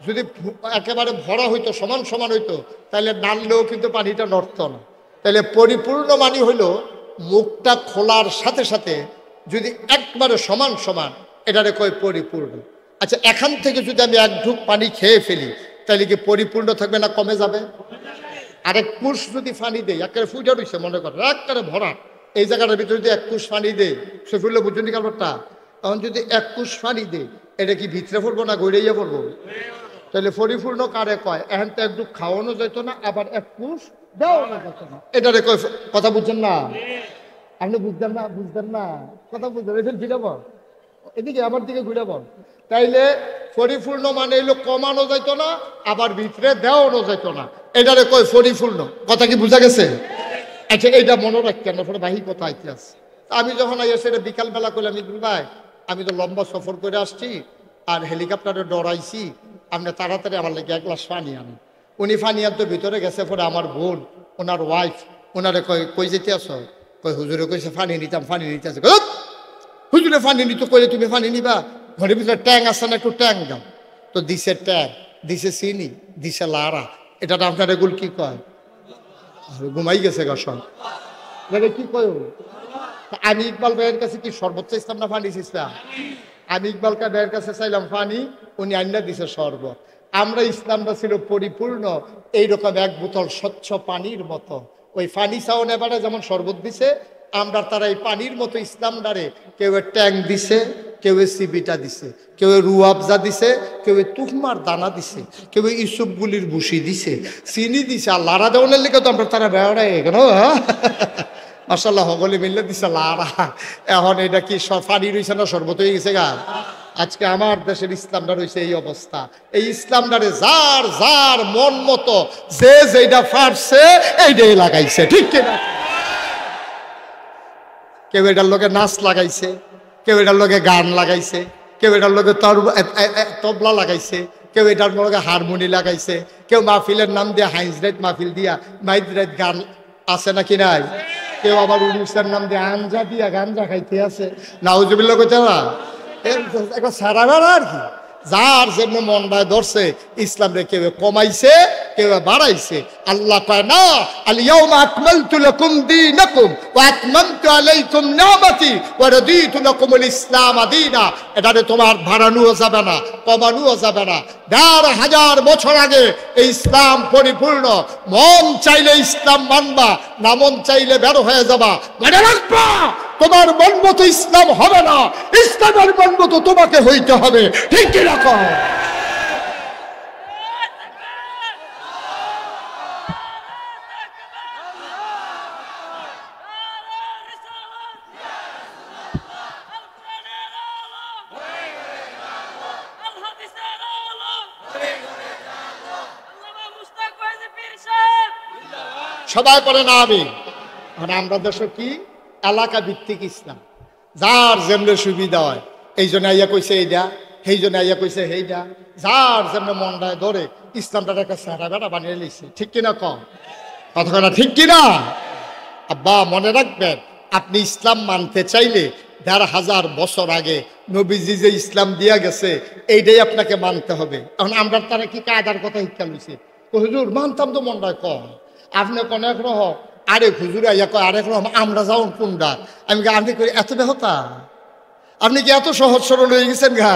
Speaker 1: যদি একেবারে ভরা হইতো, সমান সমান হইতো, তাহলে নাড়লেও কিন্তু পানিটা নড়তো না। তাহলে পরিপূর্ণ মানে হইল মুখটা খোলার সাথে সাথে যদি একবারে সমান সমান, এটারে কয় পরিপূর্ণ। আচ্ছা এখান থেকে যদি আমি এক ঢুক পানি খেয়ে ফেলি তাহলে কি পরিপূর্ণ থাকবে না কমে যাবে? আরেক কুশ যদি পানি দেয়, একেবারে ফুটে রয়েছে মনে করে একেবারে ভরা, এই জায়গাটার ভিতরে যদি এক কুশ পানি দেয়, সে ফুললে বুঝুনি কারণটা, তখন যদি এক কুশ পানি দেয় এটা কি ভিতরে পড়বো না গড়িয়ে পড়বো? তাহলে পরিপূর্ণ কারে কয়? এখন তো একটু খাওয়ানো যেত না, আবার এক কুশ দেওয়ানো যেত না, এটারে কয়। কথা বুঝছেন না? আপনি বুঝতেন না? বুঝতেন না? কথা বুঝতেন? এটা ফিরে বল, এদিকে আমার দিকে ঘুরে বল। তাইলে পরিপূর্ণ মানে হইলো কমানো যাইতো না, আবার ভিতরে দেওয়ানো যাইত না, এটারে কয় পরিপূর্ণ। কথা কি বুঝা গেছে? আচ্ছা এইটা মনে রাখতেন না, পরে বাহি কথা আইতে আছে। আমি যখন আইসি এটা বিকালবেলা করলাম, ভাই আমি তো লম্বা সফর করে আসছি আর হেলিকপ্টারে ডরাইছি, আপনি তাড়াতাড়ি আমার লেগে এক গ্লাস পানি আনেন। উনি পানি আনতে ভিতরে গেছে, পরে আমার বোন ওনার ওয়াইফ ওনারে কয় কই যেতে আসো? কই হুজুরে কইছে পানি নিতাম, পানি নিতে আসে। হুজুরে পানি নিতে কইলে তুমি পানি নিবা? ঘরের ভিতরে ট্যাং আছে না, একটু ট্যাং দাও। তো দিছে ট্যাং, দিছে চিনি, দিছে লাড়া। এটা আপনার এগুলো কি কয়? ঘুমাই গেছে গসন কি কয়? আমি ইকবাল ভাইয়ের কাছে কি সর্বোচ্চ ইসলাম না পানি ইসলাম? আমি ইকবাল ভাইয়ের কাছে চাইলাম পানি, উনি আইনা দিছে শরবত। আমরা ইসলামটা ছিল পরিপূর্ণ এইরকম এক বোতল স্বচ্ছ পানির মতো। ওই পানি চাও নেবারে যেমন শরবত দিছে, আমরা তারা এই পানির মতো ইসলামটারে কেউ ট্যাং দিছে, কেউ সিবিটা দিছে, কেউ রুয়াবজা দিছে, কেউ তুকমার দানা দিছে, কেউ ইসুপগুলির ভুসি দিছে, চিনি দিছে। আর লাড়া দেওয়ানের লেগে তো আমরা তারা বেড়াই কেন মাশাআল্লাহ সকলে মিললে দিছে লাড়া। এখন এটা কি পানি রয়েছে না শরবত হয়ে গেছে গা? আজকে আমার দেশের ইসলামটা রয়েছে এই অবস্থা। এই ইসলামটারে যার যার মন মতো যে যেটা পারছে এইটাই লাগাইছে, ঠিক কিনা? কেউ এটার লোকে নাচ লাগাইছে, কেউ এটার লোকে গান লাগাইছে, কেউ এটার লোকে তবলা লাগাইছে, কেউ এটার লোকে হারমোনি লাগাইছে, কেউ মাহফিলের নাম দিয়ে হাইজরাইত মাহফিল দিয়া মাইজরাইত গান আছে নাকি নাই? কেউ আবার উড়িষ্যার নাম দিয়ে আঞ্জা দিয়া গাঞ্জা খাইতে আছে। নাউজুবিল্লাহ কইতে না, একটা সারা বেড়া আর কি। যার জন্য মনটায় ধরছে ইসলাম রে কেউ কমাইছে, কেউ বাড়াইছে। আল্লাহ কয় না, আল ইয়াউমা আকমালতু লাকুম দীনাকুম ওয়া আতমামতু আলাইকুম নি'মাতি ওয়া রাদিতু লাকুমুল ইসলাম দীনা। এটারে তোমার বাড়ানোও যাবে না, কমানোও যাবে না। ১,৫০০ বছর আগে এই ইসলাম পরিপূর্ণ। মন চাইলে ইসলাম মানবা, না মন চাইলে বের হয়ে যাবা। মনে রাখবা, তোমার মন মতো ইসলাম হবে না, ইসলামের মন মতো তোমাকে হইতে হবে, ঠিক কি রকম? সবাই বলে না আমি। আমরা দেশে কি এলাকা ভিত্তিক ইসলাম, যার যেমন সুবিধা হয় এই জন্য আইয়া কইছে এইটা, সেই জন্য আইয়া কইছে সেইটা, যার যেমন মনটায় ধরে ইসলামটা একটা সারা বেড়া বানিয়ে লিখছে, ঠিক কিনা কম? কথা ঠিক কিনা? আব্বা মনে রাখবেন, আপনি ইসলাম মানতে চাইলে ১,৫০০ বছর আগে নবীজি যে ইসলাম দিয়া গেছে এইটাই আপনাকে মানতে হবে। এখন আমরা তারা কি কায়দার কথা শিক্ষা লইছে, হুজুর মানতাম তো মনটায় কম, আপনি কোন এক রকম, আরেক হুজুর আইয়া কয় আরেক রকম, আমরা যাও কোনটা? আমি আপনি করি এত বেহতা, আপনি কি এত সহজ সরল হয়ে গেছেন ঘা?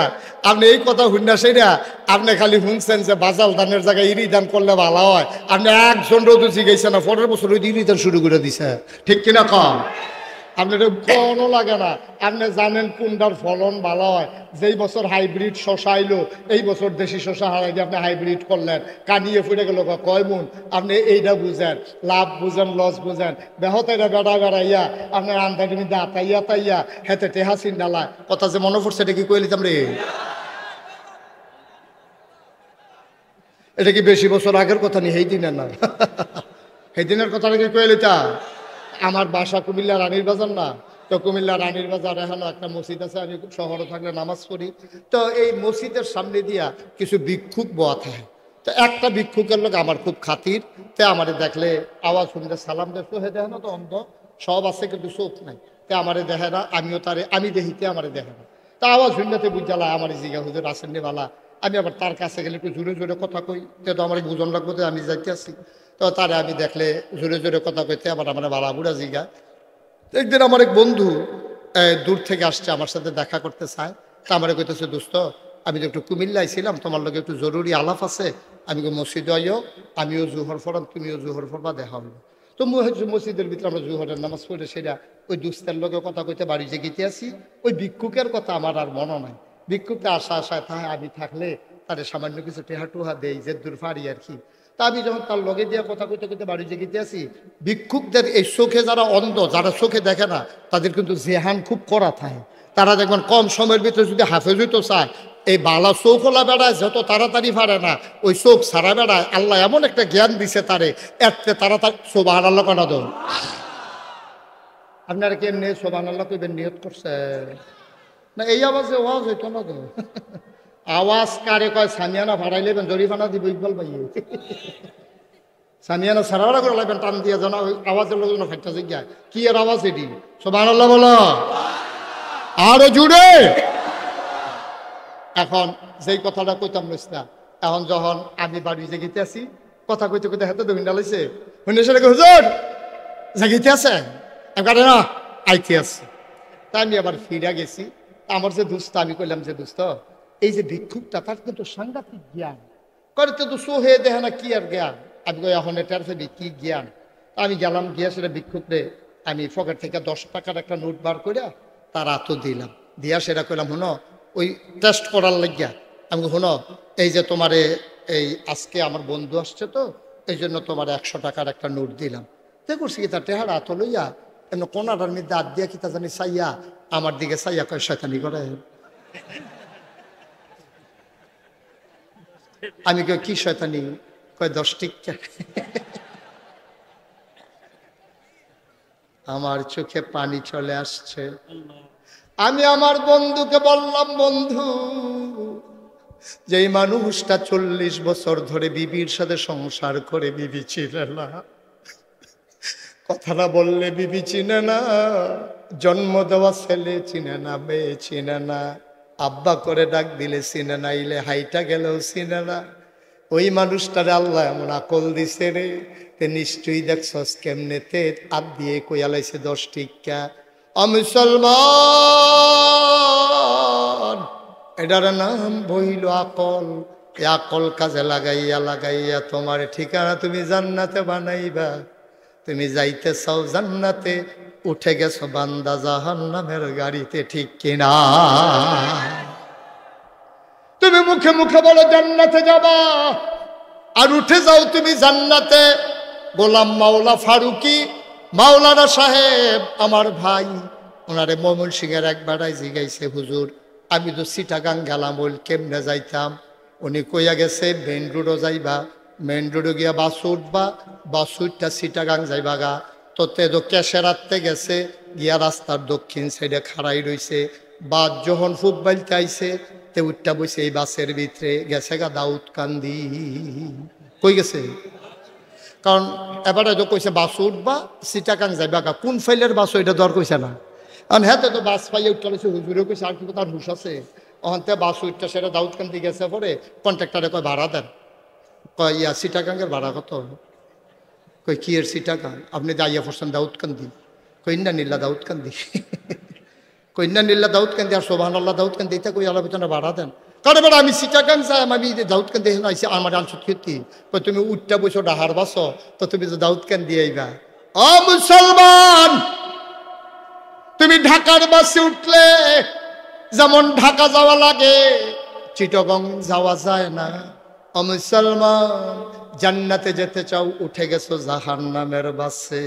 Speaker 1: আপনি এই কথা শুননা সেইটা আপনি খালি শুনছেন যে বাজাল দানের জায়গায় ইরি দান করলে ভালো হয়। আপনি একজন রোদ শিখাইছেন না, ১৫ বছর ওই ইরি দান শুরু করে দিছে, ঠিক কিনা কম? আপনার কোনো লাগে না। আপনি জানেন কোনটার ফলন ভালো হয়। যেই বছর হাইব্রিড শশা আইলো, এই বছর দেশি শশা হারাই দিয়ে আপনি হাইব্রিড করলেন, কানিয়ে ফুটে গেল কয় মন। আপনি এইটা বুঝেন, লাভ বুঝেন, লস বুঝেন। বেহতেরা বেড়া বেড়াইয়া আপনার আন্দাজের মধ্যে আতাইয়া তাইয়া হেতে টেহা চিন্ডালা কথা যে মনে পড়ছে, এটা কি কইলি রে? এটা কি বেশি বছর আগের কথা নেই, সেই দিনের না। সেই দিনের কথাটা কি কইলি তা? আমার বাসা কুমিল্লা রানীর বাজার না, তো কুমিল্লা রানীর বাজার এখনো একটা মসজিদ আছে, আমি শহরে থাকলে নামাজ পড়ি। তো এই মসজিদের সামনে দিয়া কিছু ভিক্ষুক বোয়া থাকে। তো একটা ভিক্ষুকের লোক আমার খুব খাতির, তে আমারে দেখলে আওয়াজ শুনতে সালাম দেখতো, হে দেখে না তো অন্ধ সব আছে কিন্তু চোখ নাই, তে আমারে দেখে না, আমিও তারে আমি দেখিতে আমারে দেখে না। তা আওয়াজ শুনতে বুঝালা আমার জিগা হুজুর আসেননি বালা। আমি আবার তার কাছে গেলে একটু জোরে জোরে কথা কই, তো আমার বুঝন লাগবো যে আমি যাইতে আসি। তো তারে আমি দেখলে জোরে জোরে কথা কইতে আবার আমার বালা বুড়া জিগা। একদিন আমার এক বন্ধু দূর থেকে আসছে, আমার সাথে দেখা করতে চায়। তা আমার কইতেছে, দোস্ত আমি তো একটু কুমিল্লায় ছিলাম, তোমার লোক একটু জরুরি আলাপ আছে। আমি মসজিদে আইও, আমিও জুহর ফরাম, তুমিও জুহর ফরবা, দেখা হলো। তো মসজিদের ভিতরে আমরা জুহরের নামাজ পড়ে সেটা ওই দুস্তের লোকের কথা কইতে বাড়ি যে গিতে আসি। ওই ভিক্ষুকের কথা আমার আর মনে নাই। ভিক্ষুকটা আশায় থাকে, আমি থাকলে তাদের সামান্য কিছু টেহা টুহা দেই, যে দূর ফাড়ি আর কি। তা আমি যখন তার লগে দিয়ে কথা কইতে কইতে বাড়ি যে গিতে আসি, ভিক্ষুকদের এই চোখে যারা অন্ধ, যারা চোখে দেখে না, তাদের কিন্তু জেহান খুব করা থাকে। তারা দেখবেন কম সময়ের ভিতরে যদি হাফেজ হইতে চায়, এই বালা চোখলা বেড়ায় যত তাড়াতাড়ি পারে না, ওই চোখ সারা বেড়ায়। আল্লাহ এমন একটা জ্ঞান দিছে তারে, এত তাড়াতাড়ি সোবাহান আল্লাহ কানা দো। আপনারা কি এমনি সোবাহান আল্লাহ কইবেন নিয়ত করছে না? এই আওয়াজে ওয়াজ হইতো না তো। আওয়াজ কারে কয় সামিয়ানা ভাড়াই লেবেন, জরিফানা দিব ইকবাল ভাই। সামিয়ানা সারা করে লাগবেন টান দিয়ে জানা, ওই আওয়াজের লোক ফাইটা জিজ্ঞা কি এর আওয়াজ এটি? সোবাহান আল্লাহ বলো আরো জুড়ে। এখন যেই কথাটা কইতাম না, এখন যখন আমি বাড়ি জেগিতে আছি, কথা কইতে কইতে হাতে তো হিন্ডা লাইছে, হুজুর জেগিতে আছে না, আইতে আছে। তা আমি আবার ফিরা গেছি। আমার যে দুস্থ, আমি কইলাম যে দোস্ত, এই যে ভিক্ষুকটা তার কিন্তু সাংঘাতিক জ্ঞান করে, তো সোহে দেখে না কি আর জ্ঞান। আমি কই এখন এটার কি জ্ঞান। আমি গেলাম, গিয়া সেটা ভিক্ষুকরে আমি পকেট থেকে 10 টাকার একটা নোট বার করে তার হাতও দিলাম। দিয়া সেটা কইলাম, শোনো ওই টেস্ট করার লাগিয়া আমি শোনো, এই যে তোমারে এই আজকে আমার বন্ধু আসছে, তো এই জন্য তোমার 100 টাকার একটা নোট দিলাম। তে করছি কি, তার টেহারা হাত লইয়া এমন কোনাটার মধ্যে হাত দিয়া কি তা জানি চাইয়া আমার দিকে চাইয়া কয় শয়তানি করে। আমি কই কি শয়তানি? কয় 10 টিকা। আমার চোখে পানি চলে আসছে। আমি আমার বন্ধুকে বললাম, বন্ধু যেই মানুষটা 40 বছর ধরে বিবির সাথে সংসার করে, বিবি চিনে না, কথাটা বললে বিবি চিনে না, জন্ম দেওয়া ছেলে চিনে না, মেয়ে চিনে না, আব্বা করে ডাক দিলে চিনে না, ইলে হাইটা গেলেও চিনে না, ওই মানুষটারে আল্লাহ এমন আকল দিছে রে, তে নিশ্চয়ই দেখছস কেমনেতে আপ দিয়ে কইয়ালাইছে 10 টিকা। মুসলমান, এটার নাম বইল আকল। এ আকল কাজে লাগাইয়া লাগাইয়া তোমার ঠিকানা তুমি জান্নাতে বানাইবা। তুমি যাইতে চাও জান্নাতে, উঠে গেছো বান্দা জাহান্নামের গাড়িতে, ঠিক কিনা? তুমি মুখে মুখে বলো জান্নাতে যাবা, আর উঠে যাও তুমি জান্নাতে। গোলাম মাওলা ফারুকি মাওলানা সাহেব আমার ভাই, ওনারে ময়মনসিংহের এক বেড়ায় জিগাইছে, হুজুর আমি তো চিটাগাং গেলাম, বল কেমনে যাইতাম? উনি কইয়া গেছে মেন রোডও যাইবা, মেন রোডে গিয়া বাস উঠবা, বাস উঠটা চিটাগাং যাইবা গা। তো তে তো কেশেরাতে গেছে, গিয়া রাস্তার দক্ষিণ সাইডে খাড়াই রইছে। বাস যখন ফুট বাইলতে আইছে, তে উঠটা বইছে এই বাসের ভিতরে, গেছে গা দাউদকান্দি। কই গেছে? কারণ এবারে তো কইছে বাস উঠবা চিটাগাং যাইবা গা, কোন ফাইলের বাস ওইটা দর কইছে না। কারণ হ্যাঁ তো বাস পাইয়ে উঠতে লাগছে, হুজুরে কইছে আর কি তার হুশ আছে। ওখানতে বাস উঠটা সেটা দাউদকান্দি গেছে, পরে কন্ট্রাক্টরে কয় ভাড়া দেন। কয় ইয়া চিটাগাংয়ের ভাড়া কত? কই কি এর চিটাগাং? আপনি যাইয়া পড়ছেন দাউদকান্দি। কইন্না নীল্লা দাউদকান্দি। কইন্না নীল্লা দাউদকান্দি আর সোভান আল্লাহ দাউদকান্দি, এটা কই আল্লাহ পিছনে ভাড়া দেন। কারণ এবার আমি চিটাগাং যাই, আমি দাউদকান্দি আইসি, আমার আনসুত ক্ষতি। তুমি উঠটা বসো ডাহার বাসো, তো তুমি তো দাউদকান্দি আইবা। ও মুসলমান, তুমি ঢাকার বাসে উঠলে যেমন ঢাকা যাওয়া লাগে চিটাগং যাওয়া যায় না। ও মুসলমান, জান্নাতে যেতে চাও, উঠে গেছো জাহান্নামের বাসে।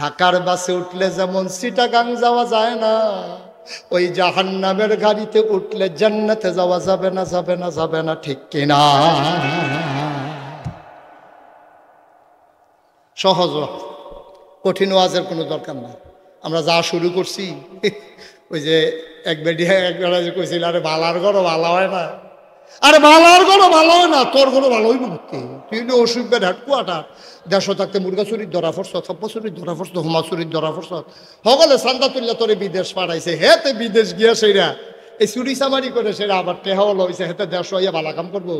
Speaker 1: ঢাকার বাসে উঠলে যেমন চিটাগাং যাওয়া যায় না, ওই জাহান্নামের গাড়িতে উঠলে জান্নাতে যাওয়া যাবে না, যাবে না, যাবে না, ঠিক কিনা? সহজ, কঠিন ওয়াজের কোনো দরকার নাই। আমরা যা শুরু করছি, ওই যে একবার কইছিল, আরে বালার গরো ভালো হয় না, আরে বালার গরো ভালো হয় না, তোর গরো ভালো হইব কি? তুই অসুবিধা হেডকোয়ার্টার দেশ থাকতে মুরগা চুরির ধরা পড়ছ, থপ্প চুরির ধরা পড়ছ, হুমা চুরির ধরা পড়ছ, সকলে চান্দা তুললে তোরে বিদেশ পাঠাইছে। হেতে বিদেশ গিয়া সেইরা এই চুরি চামারি করে সেরা আবার টেহাও লইছে, হেতে দেশ হইয়া ভালো কাম করবো।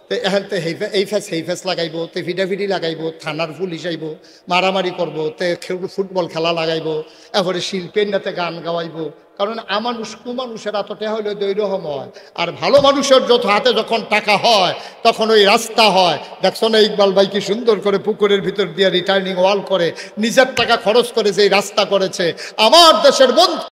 Speaker 1: তো এহেনতে এই ফেস সেই ফেস লাগাইবো, তে ফিডাফিডি লাগাইবো, থানার পুলিশ আইব, মারামারি করবো, তে ফুটবল খেলা লাগাইবো, এরপরে শিল্পেন্ডাতে গান গাওয়াইবো। কারণ আমানুষ কুমানুষের এত টেহা হইলে দৈরকম হয়। আর ভালো মানুষের যত হাতে যখন টাকা হয় তখন ওই রাস্তা হয়। দেখছো না ইকবাল ভাই কি সুন্দর করে পুকুরের ভিতর দিয়ে রিটার্নিং ওয়াল করে নিজের টাকা খরচ করে যে রাস্তা করেছে। আমার দেশের বন্ধু